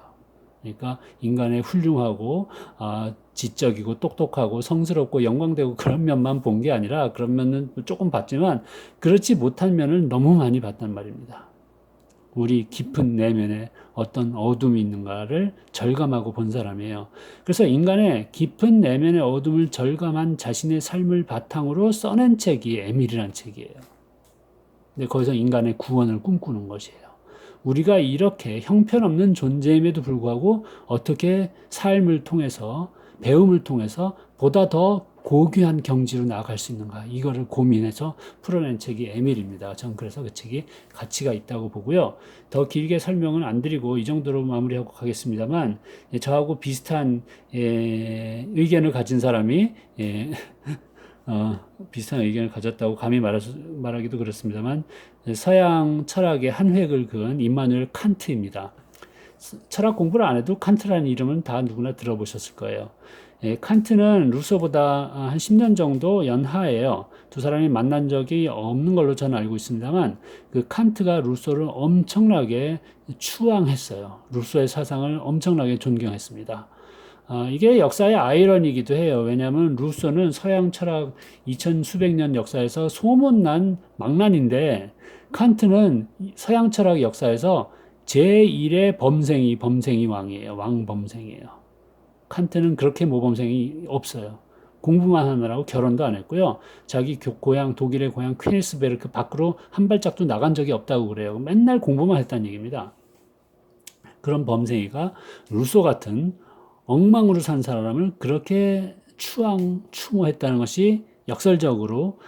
그러니까 인간의 훌륭하고 지적이고 똑똑하고 성스럽고 영광되고 그런 면만 본 게 아니라 그런 면은 조금 봤지만 그렇지 못한 면을 너무 많이 봤단 말입니다. 우리 깊은 내면에 어떤 어둠이 있는가를 절감하고 본 사람이에요. 그래서 인간의 깊은 내면의 어둠을 절감한 자신의 삶을 바탕으로 써낸 책이 에밀이라는 책이에요. 근데 거기서 인간의 구원을 꿈꾸는 것이에요. 우리가 이렇게 형편없는 존재임에도 불구하고 어떻게 삶을 통해서 배움을 통해서 보다 더 고귀한 경지로 나아갈 수 있는가 이거를 고민해서 풀어낸 책이 에밀입니다. 전 그래서 그 책이 가치가 있다고 보고요. 더 길게 설명은 안 드리고 이 정도로 마무리하고 가겠습니다만 저하고 비슷한 의견을 가진 사람이 비슷한 의견을 가졌다고 감히 말하기도 그렇습니다만 서양 철학의 한 획을 그은 임마누엘 칸트입니다. 철학 공부를 안 해도 칸트라는 이름은 다 누구나 들어보셨을 거예요. 칸트는 루소보다 한 10년 정도 연하예요. 두 사람이 만난 적이 없는 걸로 저는 알고 있습니다만 그 칸트가 루소를 엄청나게 추앙했어요. 루소의 사상을 엄청나게 존경했습니다. 이게 역사의 아이러니이기도 해요. 왜냐하면 루소는 서양 철학 2000 수백 년 역사에서 소문난 망난인데 칸트는 서양 철학 역사에서 제1의 범생이 왕이에요. 왕범생이에요. 칸트는 그렇게 모범생이 없어요. 공부만 하느라고 결혼도 안 했고요. 자기 고향, 독일의 고향 퀴니스베르크 밖으로 한 발짝도 나간 적이 없다고 그래요. 맨날 공부만 했다는 얘기입니다. 그런 범생이가 루소 같은 엉망으로 산 사람을 그렇게 추모했다는 것이 역설적으로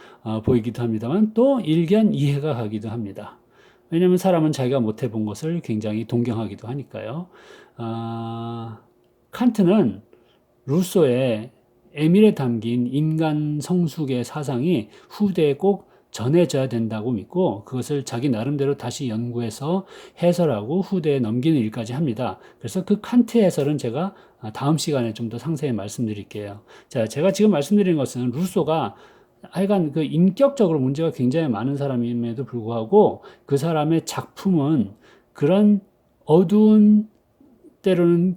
보이기도 합니다만 또 일견 이해가 가기도 합니다. 왜냐하면 사람은 자기가 못 해본 것을 굉장히 동경하기도 하니까요. 칸트는 루소의 에밀에 담긴 인간 성숙의 사상이 후대에 꼭 전해져야 된다고 믿고 그것을 자기 나름대로 다시 연구해서 해설하고 후대에 넘기는 일까지 합니다. 그래서 그 칸트 해설은 제가 다음 시간에 좀 더 상세히 말씀드릴게요. 자, 제가 지금 말씀드린 것은 루소가 하여간 그 인격적으로 문제가 굉장히 많은 사람임에도 불구하고 그 사람의 작품은 그런 어두운 때로는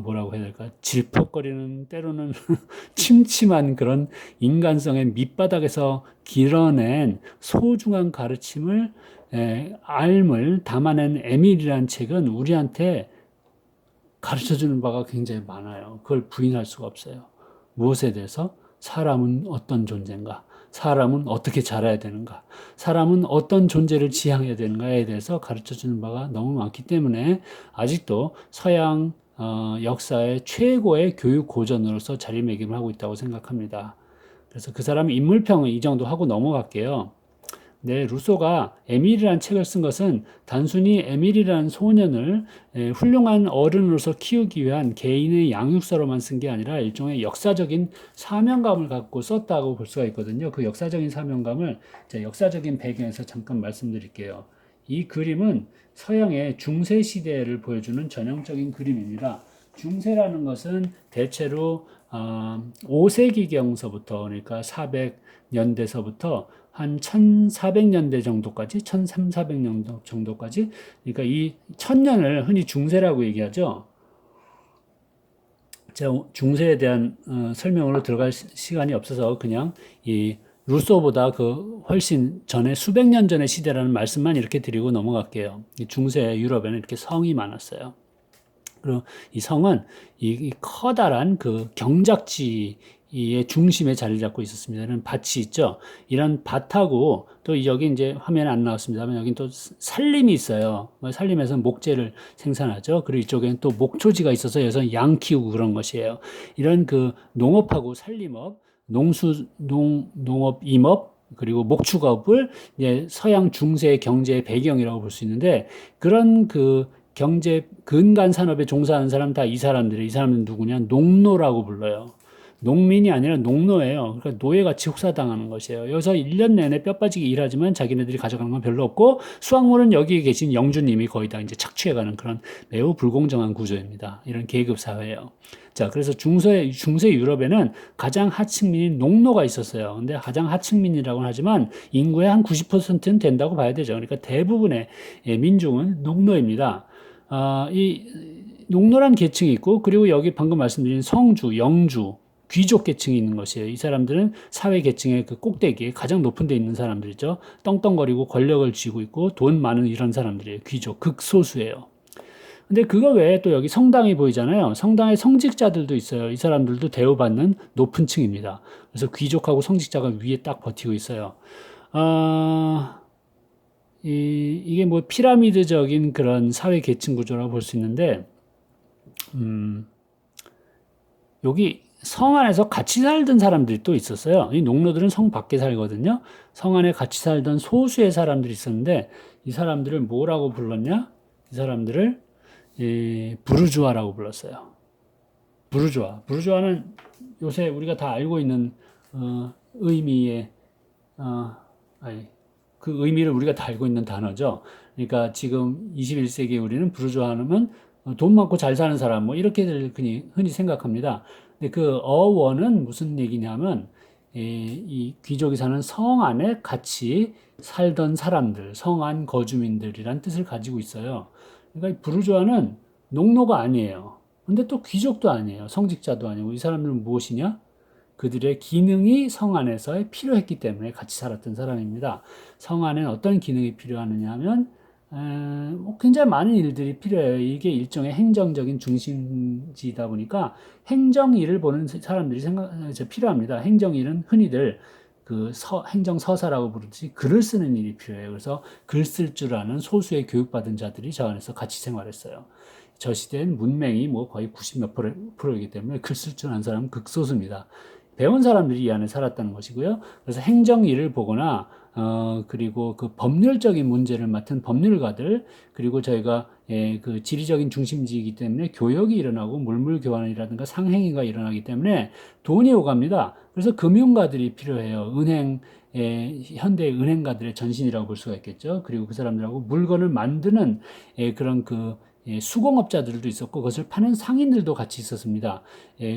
뭐라고 해야 될까? 질퍽거리는 때로는 침침한 그런 인간성의 밑바닥에서 길어낸 소중한 가르침을 알을 담아낸 에밀이라는 책은 우리한테 가르쳐주는 바가 굉장히 많아요. 그걸 부인할 수가 없어요. 무엇에 대해서? 사람은 어떤 존재인가? 사람은 어떻게 자라야 되는가? 사람은 어떤 존재를 지향해야 되는가에 대해서 가르쳐주는 바가 너무 많기 때문에 아직도 서양 역사의 최고의 교육 고전으로서 자리매김을 하고 있다고 생각합니다. 그래서 그 사람 인물평은 이 정도 하고 넘어갈게요. 네, 루소가 에밀이라는 책을 쓴 것은 단순히 에밀이라는 소년을 훌륭한 어른으로서 키우기 위한 개인의 양육서로만 쓴 게 아니라 일종의 역사적인 사명감을 갖고 썼다고 볼 수가 있거든요. 그 역사적인 사명감을 역사적인 배경에서 잠깐 말씀드릴게요. 이 그림은 서양의 중세 시대를 보여주는 전형적인 그림입니다. 중세라는 것은 대체로 5세기경서부터 그러니까 400년대서부터 한 1400년대 정도까지 1300, 400년 정도까지 그러니까 이 1000년을 흔히 중세라고 얘기하죠. 제가 중세에 대한 설명으로 들어갈 시간이 없어서 그냥 이 루소보다 그 훨씬 전에 수백 년 전의 시대라는 말씀만 이렇게 드리고 넘어갈게요. 중세 유럽에는 이렇게 성이 많았어요. 그리고 이 성은 이 커다란 그 경작지의 중심에 자리를 잡고 있었습니다. 이런 밭이 있죠. 이런 밭하고 또 여기 이제 화면에 안 나왔습니다만 여긴 또 산림이 있어요. 산림에서 목재를 생산하죠. 그리고 이쪽에는 또 목초지가 있어서 여기서 양 키우고 그런 것이에요. 이런 그 농업하고 산림업, 농업, 임업, 그리고 목축업을 이제 서양 중세의 경제의 배경이라고 볼 수 있는데 그런 그 경제 근간 산업에 종사하는 사람 다 이 사람들은 누구냐? 농노라고 불러요. 농민이 아니라 농노예요. 그러니까 노예같이 혹사당하는 것이에요. 여기서 1년 내내 뼈 빠지게 일하지만 자기네들이 가져가는 건 별로 없고 수확물은 여기 계신 영주님이 거의 다 이제 착취해가는 그런 매우 불공정한 구조입니다. 이런 계급 사회예요. 자, 그래서 중세 유럽에는 가장 하층민인 농노가 있었어요. 근데 가장 하층민이라고는 하지만 인구의 한 90%는 된다고 봐야 되죠. 그러니까 대부분의 민중은 농노입니다. 이 농노란 계층이 있고 그리고 여기 방금 말씀드린 성주, 영주, 귀족 계층이 있는 것이에요. 이 사람들은 사회 계층의 그 꼭대기에 가장 높은 데 있는 사람들이죠. 떵떵거리고 권력을 쥐고 있고 돈 많은 이런 사람들이에요. 귀족, 극소수예요. 근데 그거 외에 또 여기 성당이 보이잖아요. 성당에 성직자들도 있어요. 이 사람들도 대우받는 높은 층입니다. 그래서 귀족하고 성직자가 위에 딱 버티고 있어요. 이게 뭐 피라미드적인 그런 사회 계층 구조라고 볼 수 있는데, 여기 성 안에서 같이 살던 사람들이 또 있었어요. 이 농노들은 성 밖에 살거든요. 성 안에 같이 살던 소수의 사람들이 있었는데, 이 사람들을 뭐라고 불렀냐? 이 사람들을 부르주아라고 불렀어요. 부르주아는 요새 우리가 다 알고 있는 의미의 아니, 그 의미를 우리가 다 알고 있는 단어죠. 그러니까 지금 21세기에 우리는 부르주아 하면 돈 많고 잘 사는 사람 뭐 이렇게들 흔히 생각합니다. 근데 그 어원은 무슨 얘기냐면 이 귀족이 사는 성 안에 같이 살던 사람들, 성 안 거주민들이란 뜻을 가지고 있어요. 그러니까 이 부르주아는 농노가 아니에요. 근데 또 귀족도 아니에요. 성직자도 아니고 이 사람들은 무엇이냐? 그들의 기능이 성 안에서 필요했기 때문에 같이 살았던 사람입니다. 성 안에는 어떤 기능이 필요하느냐 하면 뭐 굉장히 많은 일들이 필요해요. 이게 일종의 행정적인 중심지다 보니까 행정일을 보는 사람들이 필요합니다. 행정일은 흔히들 행정서사라고 부르듯이 글을 쓰는 일이 필요해요. 그래서 글 쓸 줄 아는 소수의 교육받은 자들이 저 안에서 같이 생활했어요. 저 시대엔 문맹이 뭐 거의 90 몇 프로이기 때문에 글 쓸 줄 아는 사람은 극소수입니다. 배운 사람들이 이 안에 살았다는 것이고요. 그래서 행정 일을 보거나 그리고 그 법률적인 문제를 맡은 법률가들, 그리고 저희가 그 지리적인 중심지이기 때문에 교역이 일어나고 물물 교환이라든가 상행위가 일어나기 때문에 돈이 오갑니다. 그래서 금융가들이 필요해요. 현대 은행가들의 전신이라고 볼 수가 있겠죠. 그리고 그 사람들하고 물건을 만드는 그런 수공업자들도 있었고 그것을 파는 상인들도 같이 있었습니다.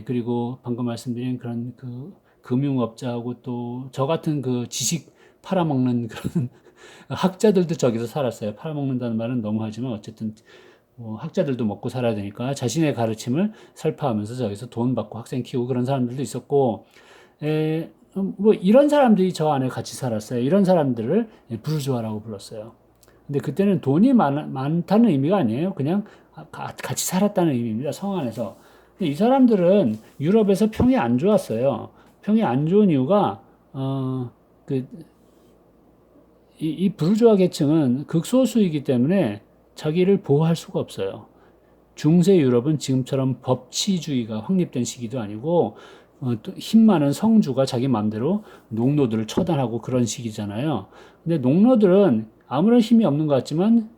그리고 방금 말씀드린 그런 그 금융업자하고 또 저 같은 그 지식 팔아먹는 그런 학자들도 저기서 살았어요. 팔아먹는다는 말은 너무하지만 어쨌든 학자들도 먹고 살아야 되니까 자신의 가르침을 설파하면서 저기서 돈 받고 학생 키우고 그런 사람들도 있었고 뭐 이런 사람들이 저 안에 같이 살았어요. 이런 사람들을 부르주아라고 불렀어요. 근데 그때는 돈이 많다는 의미가 아니에요. 그냥 같이 살았다는 의미입니다. 성 안에서. 근데 이 사람들은 유럽에서 평이 안 좋았어요. 평이 안 좋은 이유가 이 부르주아 계층은 극소수이기 때문에 자기를 보호할 수가 없어요. 중세 유럽은 지금처럼 법치주의가 확립된 시기도 아니고 힘 많은 성주가 자기 마음대로 농노들을 처단하고 그런 시기잖아요. 근데 농노들은 아무런 힘이 없는 것 같지만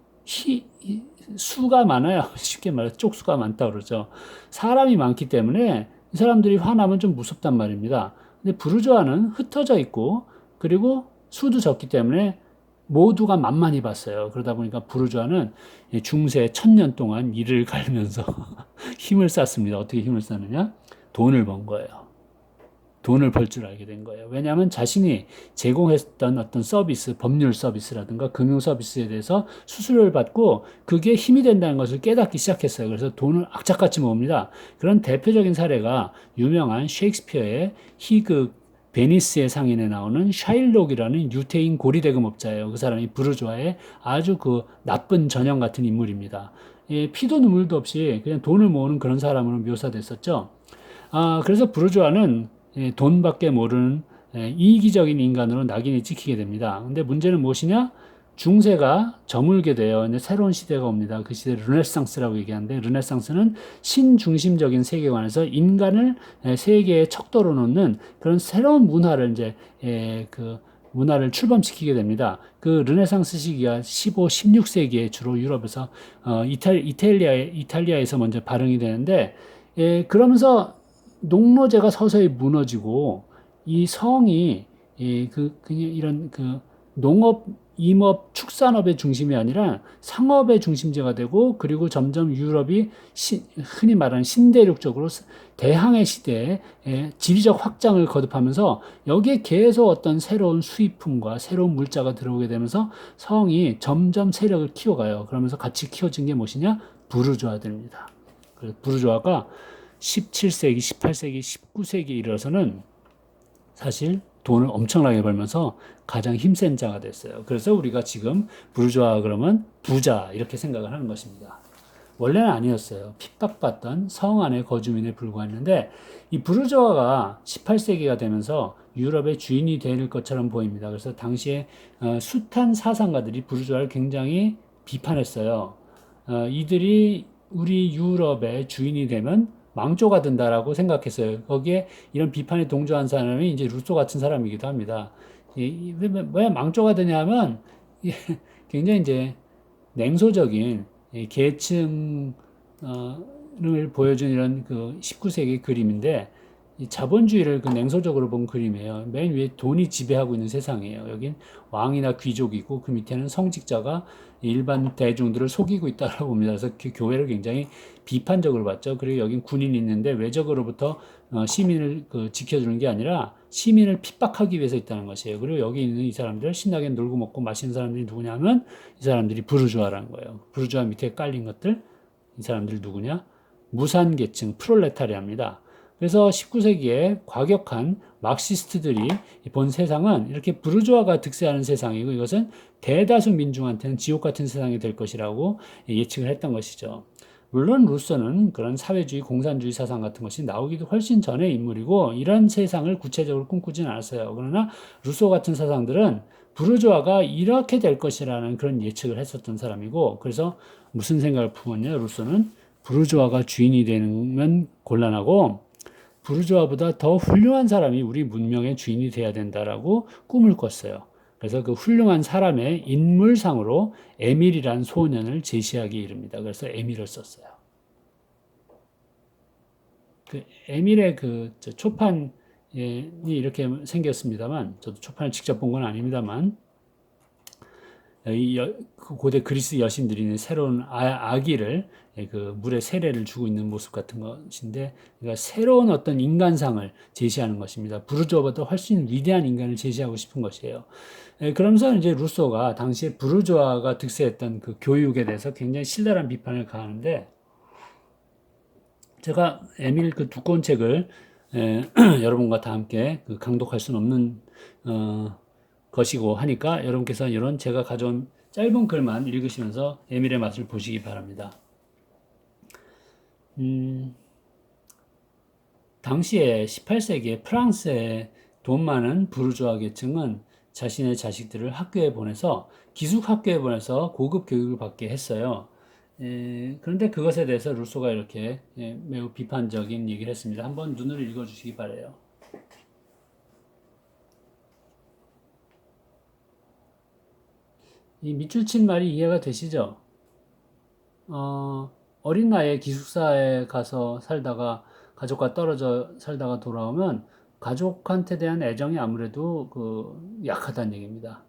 수가 많아요. 쉽게 말해서 쪽수가 많다 그러죠. 사람이 많기 때문에 이 사람들이 화나면 좀 무섭단 말입니다. 근데 부르주아는 흩어져 있고 그리고 수도 적기 때문에 모두가 만만히 봤어요. 그러다 보니까 부르주아는 중세 1000년 동안 이를 갈면서 힘을 쌓습니다. 어떻게 힘을 쌓느냐? 돈을 번 거예요. 돈을 벌 줄 알게 된 거예요. 왜냐하면 자신이 제공했던 어떤 서비스, 법률 서비스라든가 금융 서비스에 대해서 수수료를 받고 그게 힘이 된다는 것을 깨닫기 시작했어요. 그래서 돈을 악착같이 모읍니다. 그런 대표적인 사례가 유명한 셰익스피어의 희극 베니스의 상인에 나오는 샤일록이라는 유태인 고리대금업자예요. 그 사람이 부르주아의 아주 그 나쁜 전형 같은 인물입니다. 피도 눈물도 없이 그냥 돈을 모으는 그런 사람으로 묘사됐었죠. 그래서 부르주아는 돈밖에 모르는 이기적인 인간으로 낙인이 찍히게 됩니다. 근데 문제는 무엇이냐? 중세가 저물게 돼요. 이제 새로운 시대가 옵니다. 그 시대를 르네상스라고 얘기하는데 르네상스는 신중심적인 세계관에서 인간을 세계의 척도로 놓는 그런 새로운 문화를 그 문화를 출범시키게 됩니다. 그 르네상스 시기가 15, 16세기에 주로 유럽에서 이탈리아에서 먼저 발흥이 되는데 그러면서 농노제가 서서히 무너지고 이 성이 그냥 이런 농업, 임업, 축산업의 중심이 아니라 상업의 중심지가 되고 그리고 점점 유럽이 흔히 말하는 신대륙적으로 대항해 시대에 지리적 확장을 거듭하면서 여기에 계속 어떤 새로운 수입품과 새로운 물자가 들어오게 되면서 성이 점점 세력을 키워가요. 그러면서 같이 키워진 게 무엇이냐? 부르주아들입니다. 부르주아가 17세기, 18세기, 19세기에 이르러서는 사실 돈을 엄청나게 벌면서 가장 힘센 자가 됐어요. 그래서 우리가 지금 부르주아 그러면 부자 이렇게 생각을 하는 것입니다. 원래는 아니었어요. 핍박받던 성 안의 거주민에 불과했는데 이 부르주아가 18세기가 되면서 유럽의 주인이 될 것처럼 보입니다. 그래서 당시에 숱한 사상가들이 부르주아를 굉장히 비판했어요. 이들이 우리 유럽의 주인이 되면 망조가 된다라고 생각했어요. 거기에 이런 비판에 동조한 사람이 이제 루소 같은 사람이기도 합니다. 왜 망조가 되냐면 굉장히 이제 냉소적인 계층을 보여준 이런 그 19세기 그림인데 이 자본주의를 그 냉소적으로 본 그림이에요. 맨 위에 돈이 지배하고 있는 세상이에요. 여긴 왕이나 귀족이고 그 밑에는 성직자가 일반 대중들을 속이고 있다고 봅니다. 그래서 그 교회를 굉장히 비판적으로 봤죠. 그리고 여긴 군인이 있는데 외적으로부터 시민을 그 지켜주는 게 아니라 시민을 핍박하기 위해서 있다는 것이에요. 그리고 여기 있는 이 사람들 신나게 놀고 먹고 마시는 사람들이 누구냐면 이 사람들이 부르주아라는 거예요. 부르주아 밑에 깔린 것들 이 사람들이 누구냐? 무산계층 프롤레타리아입니다. 그래서 19세기에 과격한 막시스트들이 본 세상은 이렇게 부르주아가 득세하는 세상이고 이것은 대다수 민중한테는 지옥 같은 세상이 될 것이라고 예측을 했던 것이죠. 물론 루소는 그런 사회주의, 공산주의 사상 같은 것이 나오기도 훨씬 전의 인물이고 이런 세상을 구체적으로 꿈꾸진 않았어요. 그러나 루소 같은 사상들은 부르주아가 이렇게 될 것이라는 그런 예측을 했었던 사람이고 그래서 무슨 생각을 품었냐 루소는 부르주아가 주인이 되면 곤란하고 부르주아보다 더 훌륭한 사람이 우리 문명의 주인이 돼야 된다라고 꿈을 꿨어요. 그래서 그 훌륭한 사람의 인물상으로 에밀이란 소년을 제시하기 이릅니다. 그래서 에밀을 썼어요. 그 에밀의 그 초판이 이렇게 생겼습니다만, 저도 초판을 직접 본 건 아닙니다만, 그 고대 그리스 여신들이 새로운 아기를 그 물에 세례를 주고 있는 모습 같은 것인데, 그러니까 새로운 어떤 인간상을 제시하는 것입니다. 부르주아보다 훨씬 위대한 인간을 제시하고 싶은 것이에요. 그러면서 이제 루소가 당시에 부르주아가 득세했던 그 교육에 대해서 굉장히 신랄한 비판을 가하는데, 제가 에밀 그 두꺼운 책을 여러분과 다 함께 그 강독할 수는 없는 것이고 하니까 여러분께서 이런 제가 가져온 짧은 글만 읽으시면서 에밀의 맛을 보시기 바랍니다. 당시에 18세기에 프랑스의 돈 많은 부르주아 계층은 자신의 자식들을 학교에 보내서 기숙학교에 보내서 고급 교육을 받게 했어요. 그런데 그것에 대해서 루소가 이렇게 매우 비판적인 얘기를 했습니다. 한번 눈을 읽어주시기 바래요. 이 밑줄 친 말이 이해가 되시죠? 어린 나이에 기숙사에 가서 살다가 가족과 떨어져 살다가 돌아오면 가족한테 대한 애정이 아무래도 그 약하다는 얘기입니다.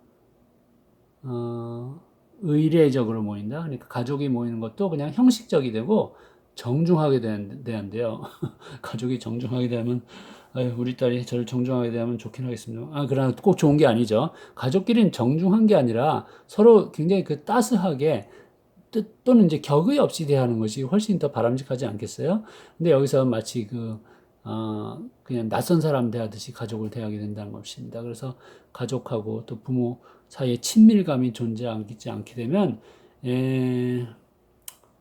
의례적으로 모인다. 그러니까 가족이 모이는 것도 그냥 형식적이 되고 정중하게 대한대요. 가족이 정중하게 대하면 아유, 우리 딸이 저를 정중하게 대하면 좋긴 하겠습니다. 그러나 꼭 좋은 게 아니죠. 가족끼리는 정중한 게 아니라 서로 굉장히 그 따스하게 또는 이제 격의 없이 대하는 것이 훨씬 더 바람직하지 않겠어요? 근데 여기서 마치 그냥 낯선 사람 대하듯이 가족을 대하게 된다는 것입니다. 그래서 가족하고 또 부모 사이에 친밀감이 존재하지 않게 되면,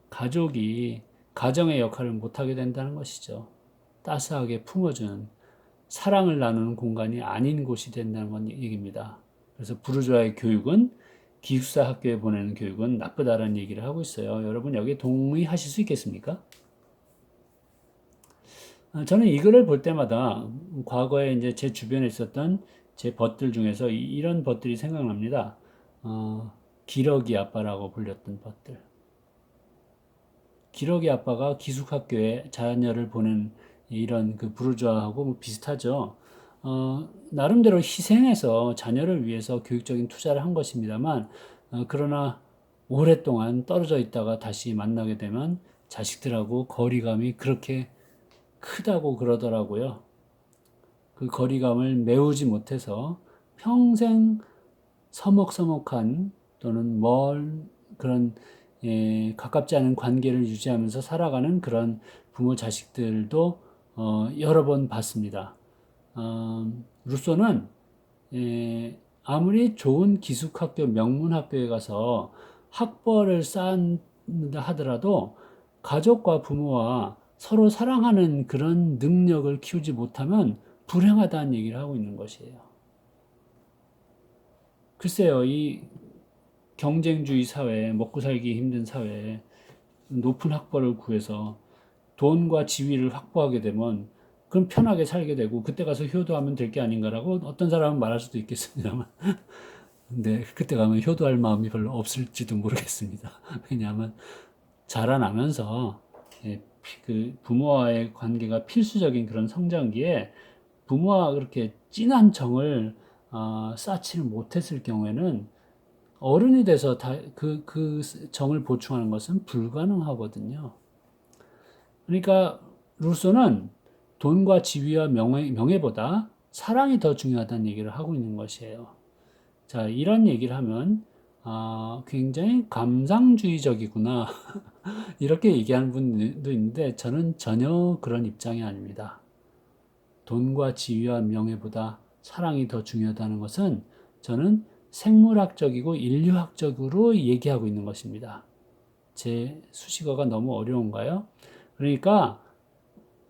가족이 가정의 역할을 못하게 된다는 것이죠. 따스하게 품어주는, 사랑을 나누는 공간이 아닌 곳이 된다는 건 얘기입니다. 그래서 부르주아의 교육은 기숙사 학교에 보내는 교육은 나쁘다라는 얘기를 하고 있어요. 여러분 여기에 동의하실 수 있겠습니까? 저는 이 글을 볼 때마다 과거에 이제 제 주변에 있었던 제 벗들 중에서 이런 벗들이 생각납니다. 기러기 아빠라고 불렸던 벗들. 기러기 아빠가 기숙학교에 자녀를 보낸 이런 그 부르주아하고 뭐 비슷하죠. 나름대로 희생해서 자녀를 위해서 교육적인 투자를 한 것입니다만, 그러나 오랫동안 떨어져 있다가 다시 만나게 되면 자식들하고 거리감이 그렇게 크다고 그러더라고요. 그 거리감을 메우지 못해서 평생 서먹서먹한 또는 그런 가깝지 않은 관계를 유지하면서 살아가는 그런 부모 자식들도 여러 번 봤습니다. 루소는 아무리 좋은 기숙학교, 명문학교에 가서 학벌을 쌓는다 하더라도 가족과 부모와 서로 사랑하는 그런 능력을 키우지 못하면 불행하다는 얘기를 하고 있는 것이에요. 글쎄요, 이 경쟁주의 사회, 먹고 살기 힘든 사회에 높은 학벌을 구해서 돈과 지위를 확보하게 되면 그럼 편하게 살게 되고 그때 가서 효도하면 될 게 아닌가라고 어떤 사람은 말할 수도 있겠습니다만 근데 그때 가면 효도할 마음이 별로 없을지도 모르겠습니다. 왜냐하면 자라나면서 그 부모와의 관계가 필수적인 그런 성장기에 부모와 그렇게 진한 정을 쌓지를 못했을 경우에는 어른이 돼서 그 정을 보충하는 것은 불가능하거든요. 그러니까 루소는 돈과 지위와 명예보다 사랑이 더 중요하다는 얘기를 하고 있는 것이에요. 자, 이런 얘기를 하면 굉장히 감상주의적이구나 이렇게 얘기하는 분도 있는데 저는 전혀 그런 입장이 아닙니다. 돈과 지위와 명예보다 사랑이 더 중요하다는 것은 저는 생물학적이고 인류학적으로 얘기하고 있는 것입니다. 제 수식어가 너무 어려운가요? 그러니까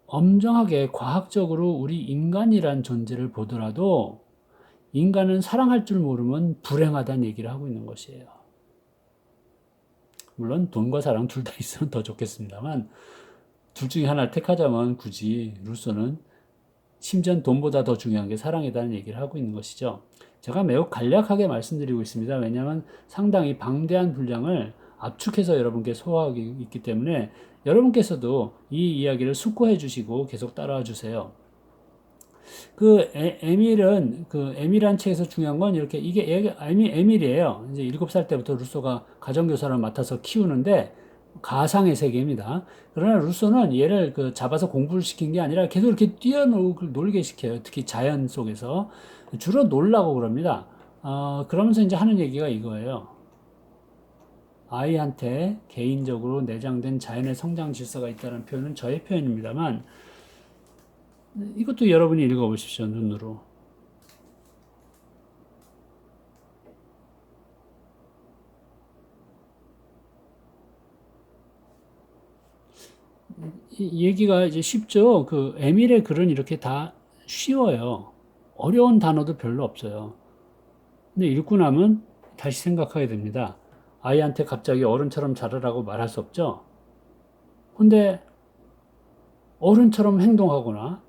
엄정하게 과학적으로 우리 인간이란 존재를 보더라도 인간은 사랑할 줄 모르면 불행하다는 얘기를 하고 있는 것이에요. 물론 돈과 사랑 둘 다 있으면 더 좋겠습니다만 둘 중에 하나를 택하자면 굳이 루소는 심지어 돈보다 더 중요한 게 사랑이라는 얘기를 하고 있는 것이죠. 제가 매우 간략하게 말씀드리고 있습니다. 왜냐하면 상당히 방대한 분량을 압축해서 여러분께 소화하고 있기 때문에 여러분께서도 이 이야기를 숙고해 주시고 계속 따라와 주세요. 에밀이란 책에서 중요한 건 이렇게 이게 에밀이에요. 이제 7살 때부터 루소가 가정교사를 맡아서 키우는데 가상의 세계입니다. 그러나 루소는 얘를 잡아서 공부를 시킨 게 아니라 계속 이렇게 놀게 시켜요. 특히 자연 속에서 주로 놀라고 그럽니다. 그러면서 이제 하는 얘기가 이거예요. 아이한테 개인적으로 내장된 자연의 성장 질서가 있다는 표현은 저의 표현입니다만 이것도 여러분이 읽어보십시오. 눈으로. 이 얘기가 이제 쉽죠. 에밀의 글은 이렇게 다 쉬워요. 어려운 단어도 별로 없어요. 근데 읽고 나면 다시 생각하게 됩니다. 아이한테 갑자기 어른처럼 자라라고 말할 수 없죠. 근데 어른처럼 행동하거나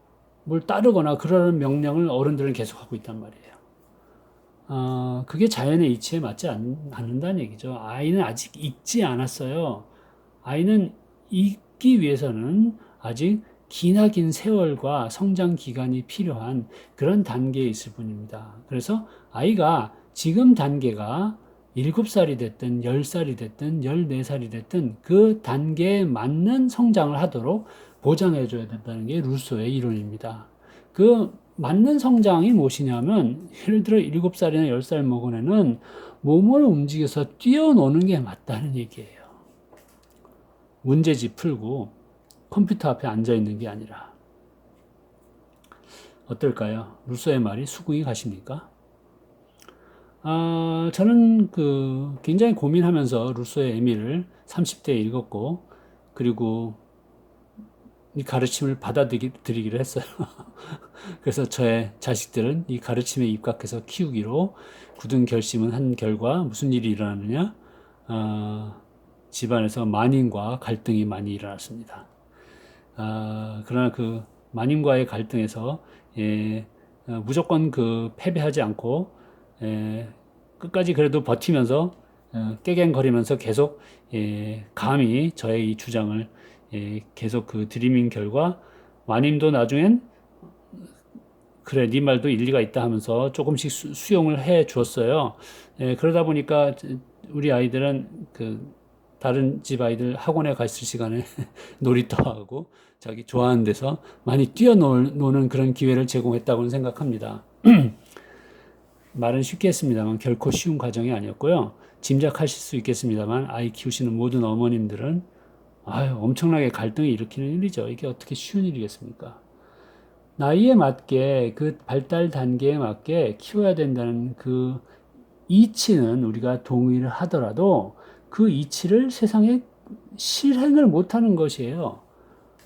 뭘 따르거나 그러는 명령을 어른들은 계속하고 있단 말이에요. 그게 자연의 이치에 맞지 않는다는 얘기죠. 아이는 아직 익지 않았어요. 아이는 익기 위해서는 아직 기나긴 세월과 성장 기간이 필요한 그런 단계에 있을 뿐입니다. 그래서 아이가 지금 단계가 7살이 됐든 10살이 됐든 14살이 됐든 그 단계에 맞는 성장을 하도록 보장해 줘야 된다는 게 루소의 이론입니다. 그 맞는 성장이 무엇이냐면 예를 들어 7살이나 10살 먹은 애는 몸을 움직여서 뛰어노는 게 맞다는 얘기예요. 문제집 풀고 컴퓨터 앞에 앉아 있는 게 아니라. 어떨까요? 루소의 말이 수긍이 가십니까? 저는 굉장히 고민하면서 루소의 에밀을 30대에 읽었고, 그리고 이 가르침을 받아들이기로 했어요. 그래서 저의 자식들은 이 가르침에 입각해서 키우기로 굳은 결심은 한 결과 무슨 일이 일어나느냐? 집안에서 만인과 갈등이 많이 일어났습니다. 그러나 그 만인과의 갈등에서 무조건 패배하지 않고 끝까지 그래도 버티면서 깨갱거리면서 계속 감히 저의 이 주장을 계속 드리민 결과 마님도 나중엔 그래 네 말도 일리가 있다 하면서 조금씩 수용을 해 주었어요. 그러다 보니까 우리 아이들은 다른 집 아이들 학원에 갔을 시간에 놀이터하고 자기 좋아하는 데서 많이 뛰어노는 그런 기회를 제공했다고는 생각합니다. 말은 쉽게 했습니다만 결코 쉬운 과정이 아니었고요. 짐작하실 수 있겠습니다만 아이 키우시는 모든 어머님들은 엄청나게 갈등을 일으키는 일이죠. 이게 어떻게 쉬운 일이겠습니까? 나이에 맞게 그 발달 단계에 맞게 키워야 된다는 그 이치는 우리가 동의를 하더라도 그 이치를 세상에 실행을 못하는 것이에요.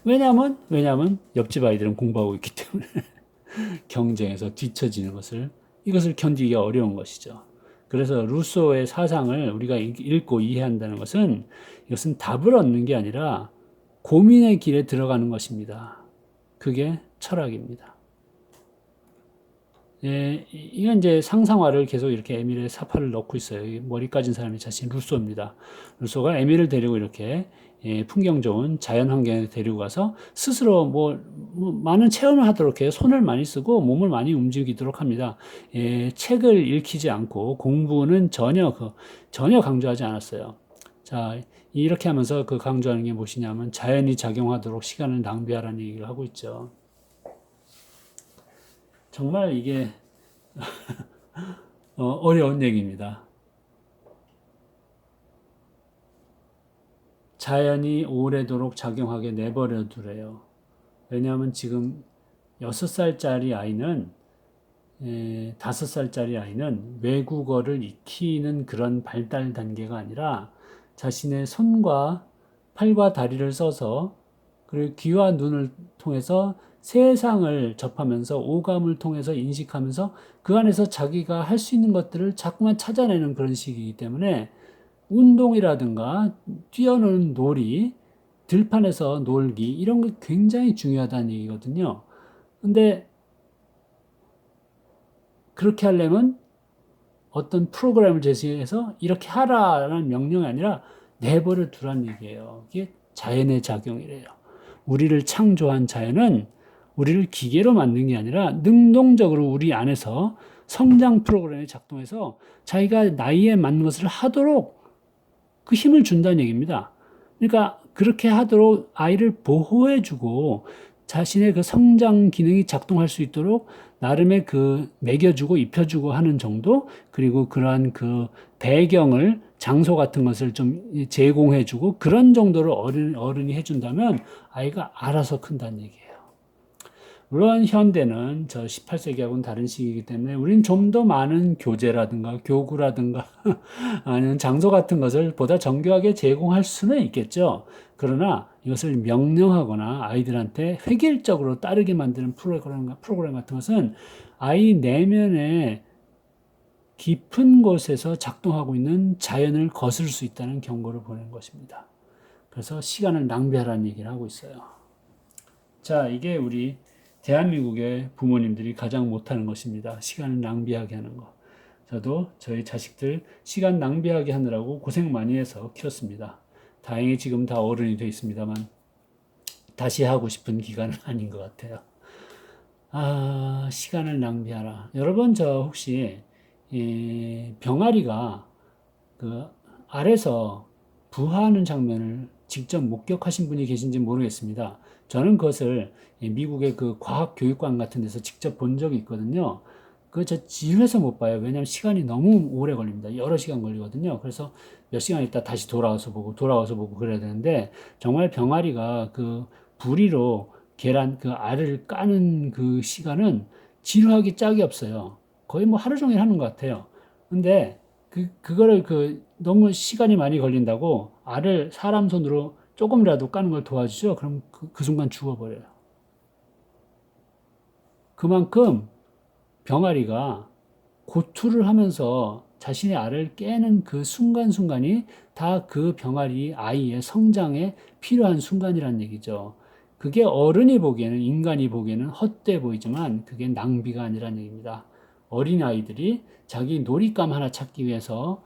왜냐하면 옆집 아이들은 공부하고 있기 때문에 경쟁에서 뒤처지는 이것을 견디기가 어려운 것이죠. 그래서 루소의 사상을 우리가 읽고 이해한다는 것은 이것은 답을 얻는 게 아니라 고민의 길에 들어가는 것입니다. 그게 철학입니다. 이건 이제 상상화를 계속 이렇게 에밀의 사파를 넣고 있어요. 머리 까진 사람이 자신 루소입니다. 루소가 에밀을 데리고 이렇게 풍경 좋은 자연 환경에 데리고 가서 스스로 많은 체험을 하도록 해요. 손을 많이 쓰고 몸을 많이 움직이도록 합니다. 책을 읽히지 않고 공부는 전혀 강조하지 않았어요. 자, 이렇게 하면서 그 강조하는 게 무엇이냐면 자연이 작용하도록 시간을 낭비하라는 얘기를 하고 있죠. 정말 이게 어려운 얘기입니다. 자연이 오래도록 작용하게 내버려 두래요. 왜냐하면 지금 6살짜리 아이는 5살짜리 아이는 외국어를 익히는 그런 발달 단계가 아니라 자신의 손과 팔과 다리를 써서 그리고 귀와 눈을 통해서 세상을 접하면서 오감을 통해서 인식하면서 그 안에서 자기가 할 수 있는 것들을 자꾸만 찾아내는 그런 시기이기 때문에 운동이라든가 뛰어노는 놀이, 들판에서 놀기 이런 게 굉장히 중요하다는 얘기거든요. 근데 그렇게 하려면 어떤 프로그램을 제시해서 이렇게 하라라는 명령이 아니라 내버려 두라는 얘기예요. 이게 자연의 작용이래요. 우리를 창조한 자연은 우리를 기계로 만든 게 아니라 능동적으로 우리 안에서 성장 프로그램이 작동해서 자기가 나이에 맞는 것을 하도록 그 힘을 준다는 얘기입니다. 그러니까 그렇게 하도록 아이를 보호해주고 자신의 그 성장 기능이 작동할 수 있도록 나름의 그 먹여주고 입혀주고 하는 정도, 그리고 그러한 그 배경을 장소 같은 것을 좀 제공해주고 그런 정도로 어른이 해준다면 아이가 알아서 큰다는 얘기예요. 물론 현대는 저 18세기하고는 다른 시기이기 때문에 우리는 좀 더 많은 교재라든가 교구라든가 아니면 장소 같은 것을 보다 정교하게 제공할 수는 있겠죠. 그러나 이것을 명령하거나 아이들한테 획일적으로 따르게 만드는 프로그램 같은 것은 아이 내면의 깊은 곳에서 작동하고 있는 자연을 거스를 수 있다는 경고를 보내는 것입니다. 그래서 시간을 낭비하라는 얘기를 하고 있어요. 자, 이게 우리 대한민국의 부모님들이 가장 못하는 것입니다. 시간을 낭비하게 하는 것. 저도 저희 자식들 시간 낭비하게 하느라고 고생 많이 해서 키웠습니다. 다행히 지금 다 어른이 돼 있습니다만 다시 하고 싶은 기간은 아닌 것 같아요. 아, 시간을 낭비하라. 여러분, 저 혹시 병아리가 그 알에서 부화하는 장면을 직접 목격하신 분이 계신지 모르겠습니다. 저는 그것을 미국의 그 과학교육관 같은 데서 직접 본 적이 있거든요. 저 지루해서 못 봐요. 왜냐하면 시간이 너무 오래 걸립니다. 여러 시간 걸리거든요. 그래서 몇 시간 있다 다시 돌아와서 보고 그래야 되는데 정말 병아리가 그 부리로 계란 그 알을 까는 그 시간은 지루하기 짝이 없어요. 거의 뭐 하루 종일 하는 것 같아요. 근데 그거를 너무 시간이 많이 걸린다고 알을 사람 손으로 조금이라도 까는 걸 도와주죠. 그럼 그 순간 죽어버려요. 그만큼 병아리가 고투를 하면서 자신의 알을 깨는 그 순간순간이 다 그 병아리 아이의 성장에 필요한 순간이란 얘기죠. 그게 어른이 보기에는, 인간이 보기에는 헛돼 보이지만 그게 낭비가 아니란 얘기입니다. 어린아이들이 자기 놀잇감 하나 찾기 위해서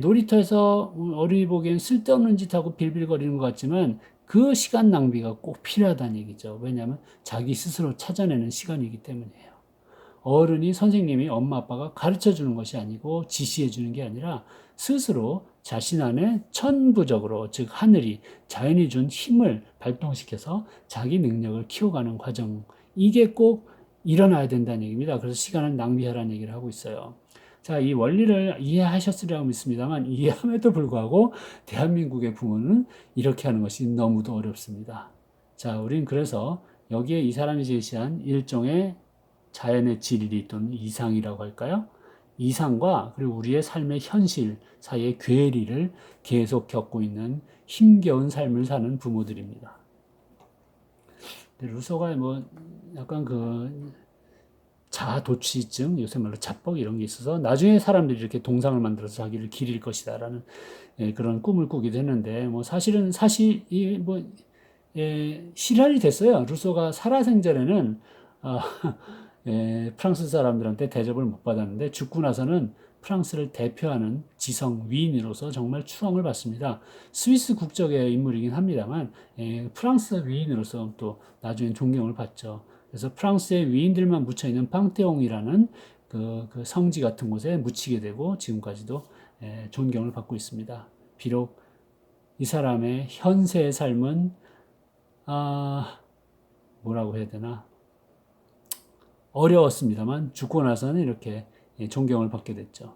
놀이터에서 어른이 보기엔 쓸데없는 짓하고 빌빌거리는 것 같지만 그 시간 낭비가 꼭 필요하다는 얘기죠. 왜냐하면 자기 스스로 찾아내는 시간이기 때문이에요. 어른이, 선생님이, 엄마 아빠가 가르쳐 주는 것이 아니고 지시해 주는 게 아니라 스스로 자신 안에 천부적으로, 즉 하늘이, 자연이 준 힘을 발동시켜서 자기 능력을 키워가는 과정, 이게 꼭 일어나야 된다는 얘기입니다. 그래서 시간을 낭비하라는 얘기를 하고 있어요. 자, 이 원리를 이해하셨으리라고 믿습니다만 이해함에도 불구하고 대한민국의 부모는 이렇게 하는 것이 너무도 어렵습니다. 자, 우린 그래서 여기에 이 사람이 제시한 일종의 자연의 진리 또는 이상이라고 할까요? 이상과 그리고 우리의 삶의 현실 사이의 괴리를 계속 겪고 있는 힘겨운 삶을 사는 부모들입니다. 루소가 약간 자아도취증, 요새 말로 자뻑 이런 게 있어서 나중에 사람들이 이렇게 동상을 만들어서 자기를 기릴 것이다라는 그런 꿈을 꾸기도 했는데 사실은 사실이 실현이 됐어요. 루소가 살아생전에는 프랑스 사람들한테 대접을 못 받았는데 죽고 나서는 프랑스를 대표하는 지성 위인으로서 정말 추앙을 받습니다. 스위스 국적의 인물이긴 합니다만 프랑스 위인으로서 또 나중에 존경을 받죠. 그래서 프랑스의 위인들만 묻혀 있는 팡테옹이라는 그 성지 같은 곳에 묻히게 되고 지금까지도 존경을 받고 있습니다. 비록 이 사람의 현세의 삶은 뭐라고 해야 되나 어려웠습니다만 죽고 나서는 이렇게 존경을 받게 됐죠.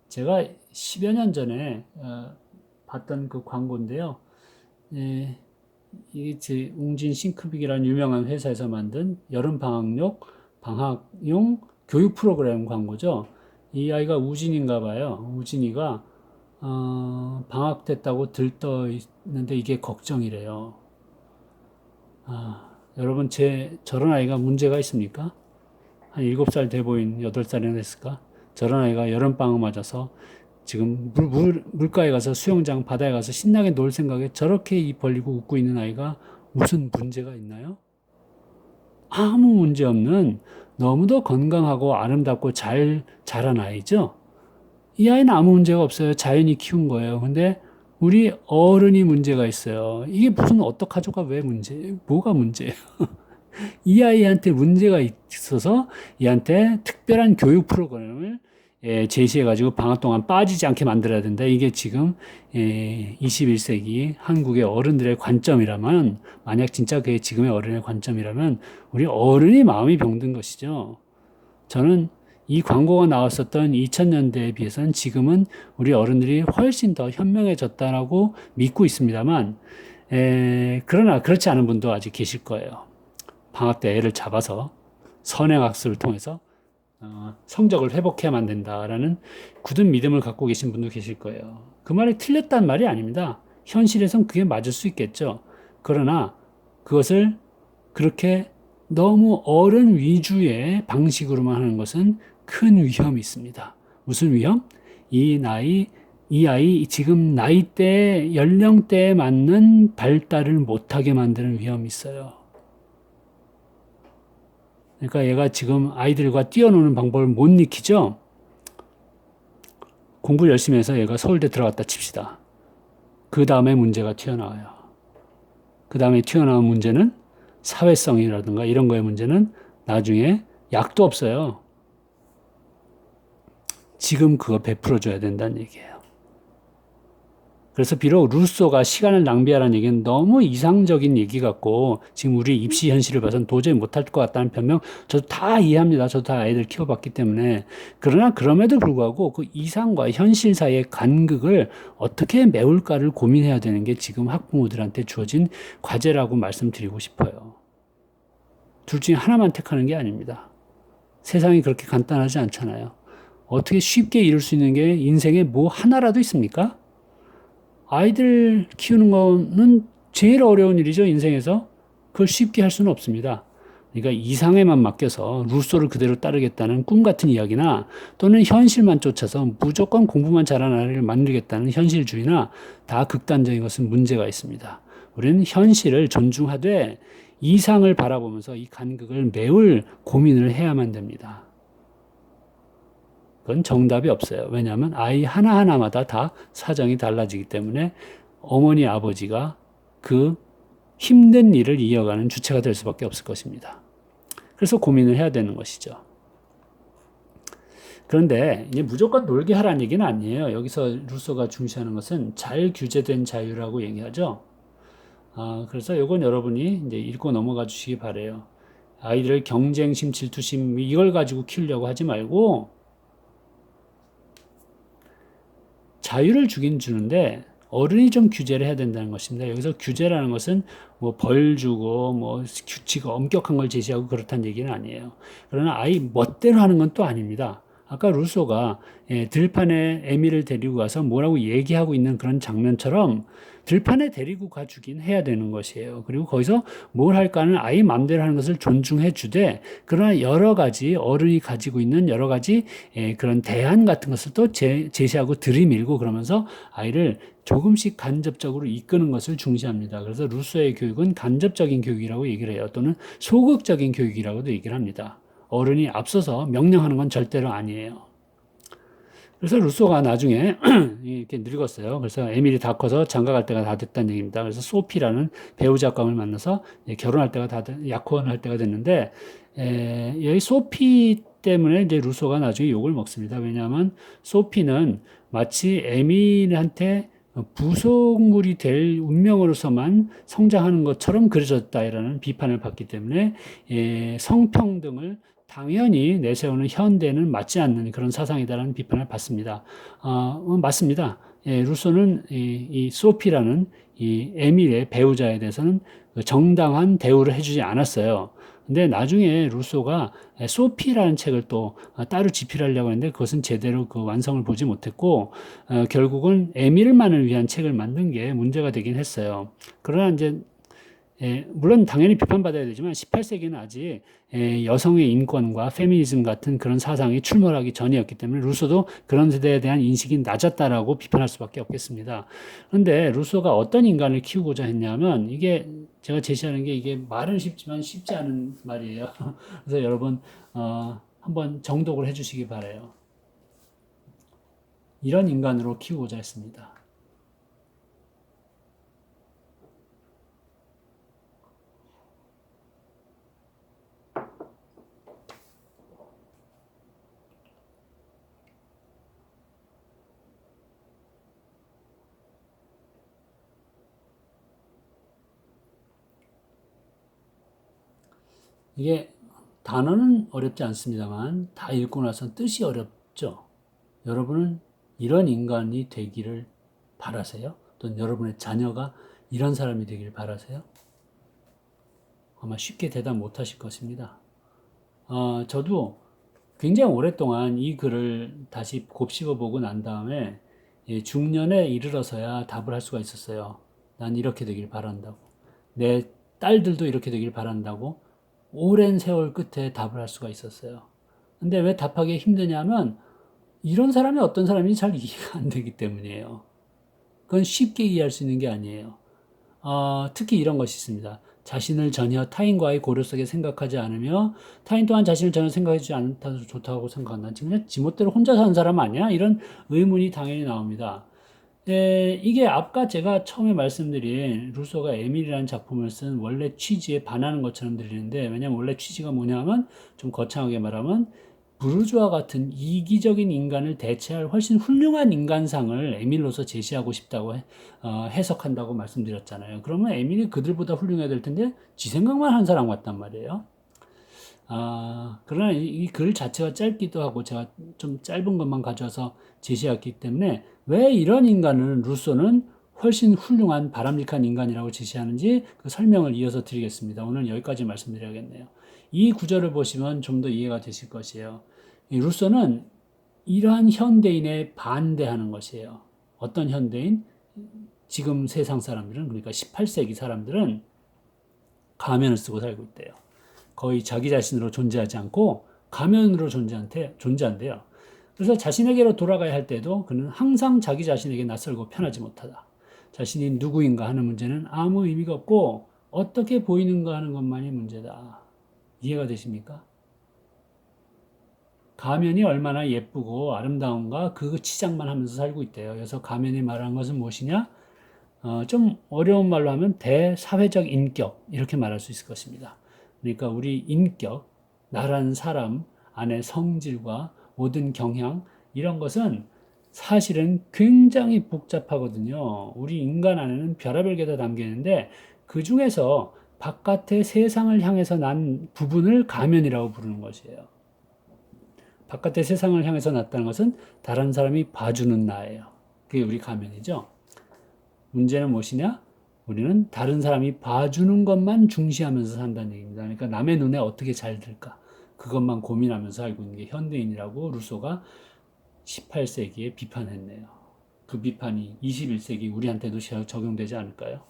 제가 10여 년 전에 봤던 그 광고인데요. 이게 웅진 싱크빅이라는 유명한 회사에서 만든 여름 방학용 교육 프로그램 광고죠. 이 아이가 우진인가 봐요. 우진이가 방학됐다고 들떠 있는데 이게 걱정이래요. 여러분 저런 아이가 문제가 있습니까? 한 7살 돼 보인 8살이나 됐을까? 저런 아이가 여름방학 맞아서 지금 물가에 가서 수영장 바다에 가서 신나게 놀 생각에 저렇게 입 벌리고 웃고 있는 아이가 무슨 문제가 있나요? 아무 문제 없는 너무도 건강하고 아름답고 잘 자란 아이죠. 이 아이는 아무 문제가 없어요. 자연이 키운 거예요. 근데 우리 어른이 문제가 있어요. 이게 무슨 어떡하죠가 왜 뭐가 문제예요? 이 아이한테 문제가 있어서 이한테 특별한 교육 프로그램을 제시해가지고 방학 동안 빠지지 않게 만들어야 된다. 이게 지금 21세기 한국의 어른들의 관점이라면, 만약 진짜 그게 지금의 어른의 관점이라면 우리 어른이 마음이 병든 것이죠. 저는 이 광고가 나왔었던 2000년대에 비해서는 지금은 우리 어른들이 훨씬 더 현명해졌다라고 믿고 있습니다만, 그러나 그렇지 않은 분도 아직 계실 거예요. 방학 때 애를 잡아서 선행학습을 통해서 성적을 회복해야만 된다라는 굳은 믿음을 갖고 계신 분도 계실 거예요. 그 말이 틀렸단 말이 아닙니다. 현실에선 그게 맞을 수 있겠죠. 그러나 그것을 그렇게 너무 어른 위주의 방식으로만 하는 것은 큰 위험이 있습니다. 무슨 위험? 이 아이 지금 나이대, 연령대에 맞는 발달을 못하게 만드는 위험이 있어요. 그러니까 얘가 지금 아이들과 뛰어노는 방법을 못 익히죠? 공부를 열심히 해서 얘가 서울대 들어갔다 칩시다. 그 다음에 문제가 튀어나와요. 그 다음에 튀어나온 문제는 사회성이라든가 이런 거의 문제는 나중에 약도 없어요. 지금 그거 베풀어줘야 된다는 얘기예요. 그래서 비록 루소가 시간을 낭비하라는 얘기는 너무 이상적인 얘기 같고 지금 우리 입시 현실을 봐서는 도저히 못할 것 같다는 변명 저도 다 이해합니다. 저도 다 아이들 키워봤기 때문에. 그러나 그럼에도 불구하고 그 이상과 현실 사이의 간극을 어떻게 메울까를 고민해야 되는 게 지금 학부모들한테 주어진 과제라고 말씀드리고 싶어요. 둘 중에 하나만 택하는 게 아닙니다. 세상이 그렇게 간단하지 않잖아요. 어떻게 쉽게 이룰 수 있는 게 인생에 뭐 하나라도 있습니까? 아이들 키우는 거는 제일 어려운 일이죠, 인생에서. 그걸 쉽게 할 수는 없습니다. 그러니까 이상에만 맡겨서 루소를 그대로 따르겠다는 꿈 같은 이야기나 또는 현실만 쫓아서 무조건 공부만 잘하는 아이를 만들겠다는 현실주의나 다 극단적인 것은 문제가 있습니다. 우리는 현실을 존중하되 이상을 바라보면서 이 간극을 메울 고민을 해야만 됩니다. 그건 정답이 없어요. 왜냐하면 아이 하나하나마다 다 사정이 달라지기 때문에 어머니, 아버지가 그 힘든 일을 이어가는 주체가 될 수밖에 없을 것입니다. 그래서 고민을 해야 되는 것이죠. 그런데 이제 무조건 놀게 하라는 얘기는 아니에요. 여기서 루소가 중시하는 것은 잘 규제된 자유라고 얘기하죠. 그래서 이건 여러분이 이제 읽고 넘어가 주시기 바래요. 아이들을 경쟁심, 질투심 이걸 가지고 키우려고 하지 말고 자유를 주긴 주는데 어른이 좀 규제를 해야 된다는 것입니다. 여기서 규제라는 것은 뭐 벌 주고 뭐 규칙 엄격한 걸 제시하고 그렇다는 얘기는 아니에요. 그러나 아이 멋대로 하는 건 또 아닙니다. 아까 루소가 들판에 에미를 데리고 가서 뭐라고 얘기하고 있는 그런 장면처럼 들판에 데리고 가주긴 해야 되는 것이에요. 그리고 거기서 뭘 할까는 아이 마음대로 하는 것을 존중해 주되, 그러나 여러 가지 어른이 가지고 있는 여러 가지 그런 대안 같은 것을 또 제시하고 들이밀고 그러면서 아이를 조금씩 간접적으로 이끄는 것을 중시합니다. 그래서 루소의 교육은 간접적인 교육이라고 얘기를 해요. 또는 소극적인 교육이라고도 얘기를 합니다. 어른이 앞서서 명령하는 건 절대로 아니에요. 그래서 루소가 나중에 이렇게 늙었어요. 그래서 에밀이 다 커서 장가갈 때가 다 됐다는 얘기입니다. 그래서 소피라는 배우 작가를 만나서 결혼할 때가 약혼할 때가 됐는데, 여기 소피 때문에 이제 루소가 나중에 욕을 먹습니다. 왜냐하면 소피는 마치 에밀한테 부속물이 될 운명으로서만 성장하는 것처럼 그려졌다라는 비판을 받기 때문에 성평등을 당연히 내세우는 현대는 맞지 않는 그런 사상이다라는 비판을 받습니다. 맞습니다. 루소는 이 소피라는 이 에밀의 배우자에 대해서는 정당한 대우를 해주지 않았어요. 근데 나중에 루소가 소피라는 책을 또 따로 집필하려고 했는데 그것은 제대로 그 완성을 보지 못했고 결국은 에밀만을 위한 책을 만든 게 문제가 되긴 했어요. 그러나 이제 물론 당연히 비판받아야 되지만 18세기는 아직 여성의 인권과 페미니즘 같은 그런 사상이 출몰하기 전이었기 때문에 루소도 그런 세대에 대한 인식이 낮았다라고 비판할 수밖에 없겠습니다. 그런데 루소가 어떤 인간을 키우고자 했냐면 이게 제가 제시하는 게 이게 말은 쉽지만 쉽지 않은 말이에요. 그래서 여러분 한번 정독을 해주시기 바라요. 이런 인간으로 키우고자 했습니다. 이게 단어는 어렵지 않습니다만 다 읽고 나서 뜻이 어렵죠. 여러분은 이런 인간이 되기를 바라세요? 또는 여러분의 자녀가 이런 사람이 되기를 바라세요? 아마 쉽게 대답 못 하실 것입니다. 저도 굉장히 오랫동안 이 글을 다시 곱씹어 보고 난 다음에 중년에 이르러서야 답을 할 수가 있었어요. 난 이렇게 되길 바란다고. 내 딸들도 이렇게 되길 바란다고 오랜 세월 끝에 답을 할 수가 있었어요. 근데 왜 답하기 힘드냐면 이런 사람이 어떤 사람인지 잘 이해가 안 되기 때문이에요. 그건 쉽게 이해할 수 있는 게 아니에요. 특히 이런 것이 있습니다. 자신을 전혀 타인과의 고려 속에 생각하지 않으며 타인 또한 자신을 전혀 생각하지 않다도 좋다고 생각한다. 지금 지멋대로 혼자 사는 사람 아니야? 이런 의문이 당연히 나옵니다. 이게 아까 제가 처음에 말씀드린 루소가 에밀이라는 작품을 쓴 원래 취지에 반하는 것처럼 들리는데 왜냐면 원래 취지가 뭐냐면 좀 거창하게 말하면 부르주아 같은 이기적인 인간을 대체할 훨씬 훌륭한 인간상을 에밀로서 제시하고 싶다고 해석한다고 말씀드렸잖아요. 그러면 에밀이 그들보다 훌륭해야 될 텐데 지 생각만 한 사람 같단 말이에요. 그러나 이 글 자체가 짧기도 하고 제가 좀 짧은 것만 가져와서 제시했기 때문에 왜 이런 인간을 루소는 훨씬 훌륭한 바람직한 인간이라고 제시하는지 그 설명을 이어서 드리겠습니다. 오늘 여기까지 말씀드려야겠네요. 이 구절을 보시면 좀 더 이해가 되실 것이에요. 이 루소는 이러한 현대인에 반대하는 것이에요. 어떤 현대인? 지금 세상 사람들은 그러니까 18세기 사람들은 가면을 쓰고 살고 있대요. 거의 자기 자신으로 존재하지 않고 가면으로 존재한대요. 그래서 자신에게로 돌아가야 할 때도 그는 항상 자기 자신에게 낯설고 편하지 못하다. 자신이 누구인가 하는 문제는 아무 의미가 없고 어떻게 보이는가 하는 것만이 문제다. 이해가 되십니까? 가면이 얼마나 예쁘고 아름다운가 그 치장만 하면서 살고 있대요. 그래서 가면이 말하는 것은 무엇이냐? 좀 어려운 말로 하면 대사회적 인격 이렇게 말할 수 있을 것입니다. 그러니까 우리 인격, 나라는 사람 안의 성질과 모든 경향 이런 것은 사실은 굉장히 복잡하거든요. 우리 인간 안에는 별의별 게 다 담겨 있는데 그 중에서 바깥의 세상을 향해서 난 부분을 가면이라고 부르는 것이에요. 바깥의 세상을 향해서 났다는 것은 다른 사람이 봐주는 나예요. 그게 우리 가면이죠. 문제는 무엇이냐? 우리는 다른 사람이 봐주는 것만 중시하면서 산다는 얘기입니다. 그러니까 남의 눈에 어떻게 잘 들까? 그것만 고민하면서 살고 있는 게 현대인이라고 루소가 18세기에 비판했네요. 그 비판이 21세기 우리한테도 적용되지 않을까요?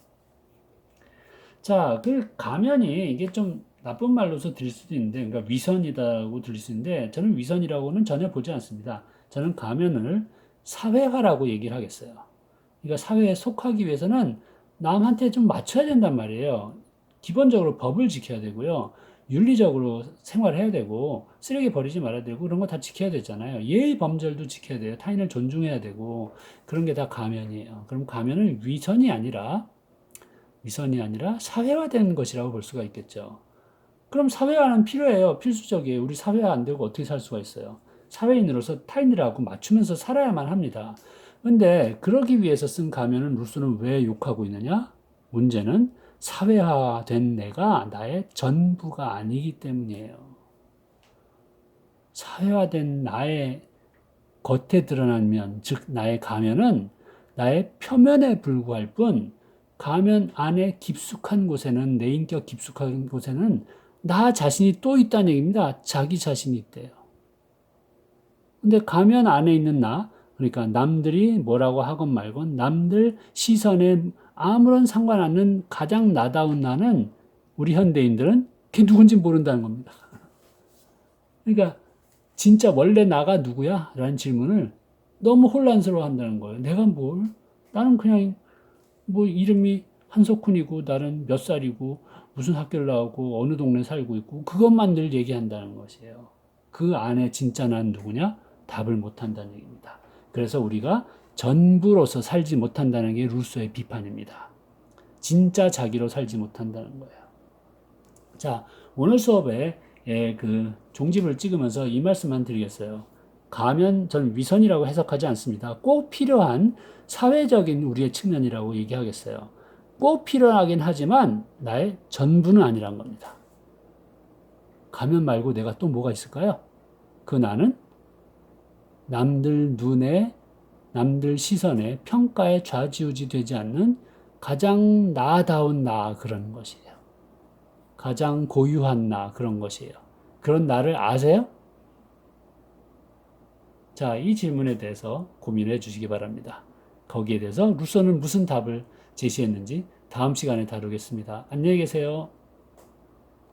자, 그 가면이 이게 좀 나쁜 말로서 들릴 수도 있는데, 그러니까 위선이라고 들릴 수 있는데, 저는 위선이라고는 전혀 보지 않습니다. 저는 가면을 사회화라고 얘기를 하겠어요. 그러니까 사회에 속하기 위해서는 남한테 좀 맞춰야 된단 말이에요. 기본적으로 법을 지켜야 되고요. 윤리적으로 생활해야 되고 쓰레기 버리지 말아야 되고 그런 거 다 지켜야 되잖아요. 예의 범절도 지켜야 돼요. 타인을 존중해야 되고 그런 게 다 가면이에요. 그럼 가면은 위선이 아니라 사회화된 것이라고 볼 수가 있겠죠. 그럼 사회화는 필요해요. 필수적이에요. 우리 사회화 안 되고 어떻게 살 수가 있어요. 사회인으로서 타인들하고 맞추면서 살아야만 합니다. 근데 그러기 위해서 쓴 가면은 루소는 왜 욕하고 있느냐? 문제는 사회화된 내가 나의 전부가 아니기 때문이에요. 사회화된 나의 겉에 드러난 면, 즉 나의 가면은 나의 표면에 불과할 뿐 가면 안에 깊숙한 곳에는 내 인격 깊숙한 곳에는 나 자신이 또 있다는 얘기입니다. 자기 자신이 있대요. 근데 가면 안에 있는 나, 그러니까 남들이 뭐라고 하건 말건 남들 시선에 아무런 상관 없는 가장 나다운 나는 우리 현대인들은 그게 누군지 모른다는 겁니다. 그러니까 진짜 원래 나가 누구야? 라는 질문을 너무 혼란스러워 한다는 거예요. 내가 뭘? 나는 그냥 뭐 이름이 한석훈이고 나는 몇 살이고 무슨 학교를 나오고 어느 동네 살고 있고 그것만 늘 얘기한다는 것이에요. 그 안에 진짜 난 누구냐? 답을 못 한다는 얘기입니다. 그래서 우리가 전부로서 살지 못한다는 게 루소의 비판입니다. 진짜 자기로 살지 못한다는 거예요. 자, 오늘 수업에 그 종집을 찍으면서 이 말씀만 드리겠어요. 가면 저는 위선이라고 해석하지 않습니다. 꼭 필요한 사회적인 우리의 측면이라고 얘기하겠어요. 꼭 필요하긴 하지만 나의 전부는 아니란 겁니다. 가면 말고 내가 또 뭐가 있을까요? 그 나는 남들 눈에, 남들 시선에, 평가에 좌지우지 되지 않는 가장 나다운 나 그런 것이에요. 가장 고유한 나 그런 것이에요. 그런 나를 아세요? 자, 이 질문에 대해서 고민해 주시기 바랍니다. 거기에 대해서 루소는 무슨 답을 제시했는지 다음 시간에 다루겠습니다. 안녕히 계세요.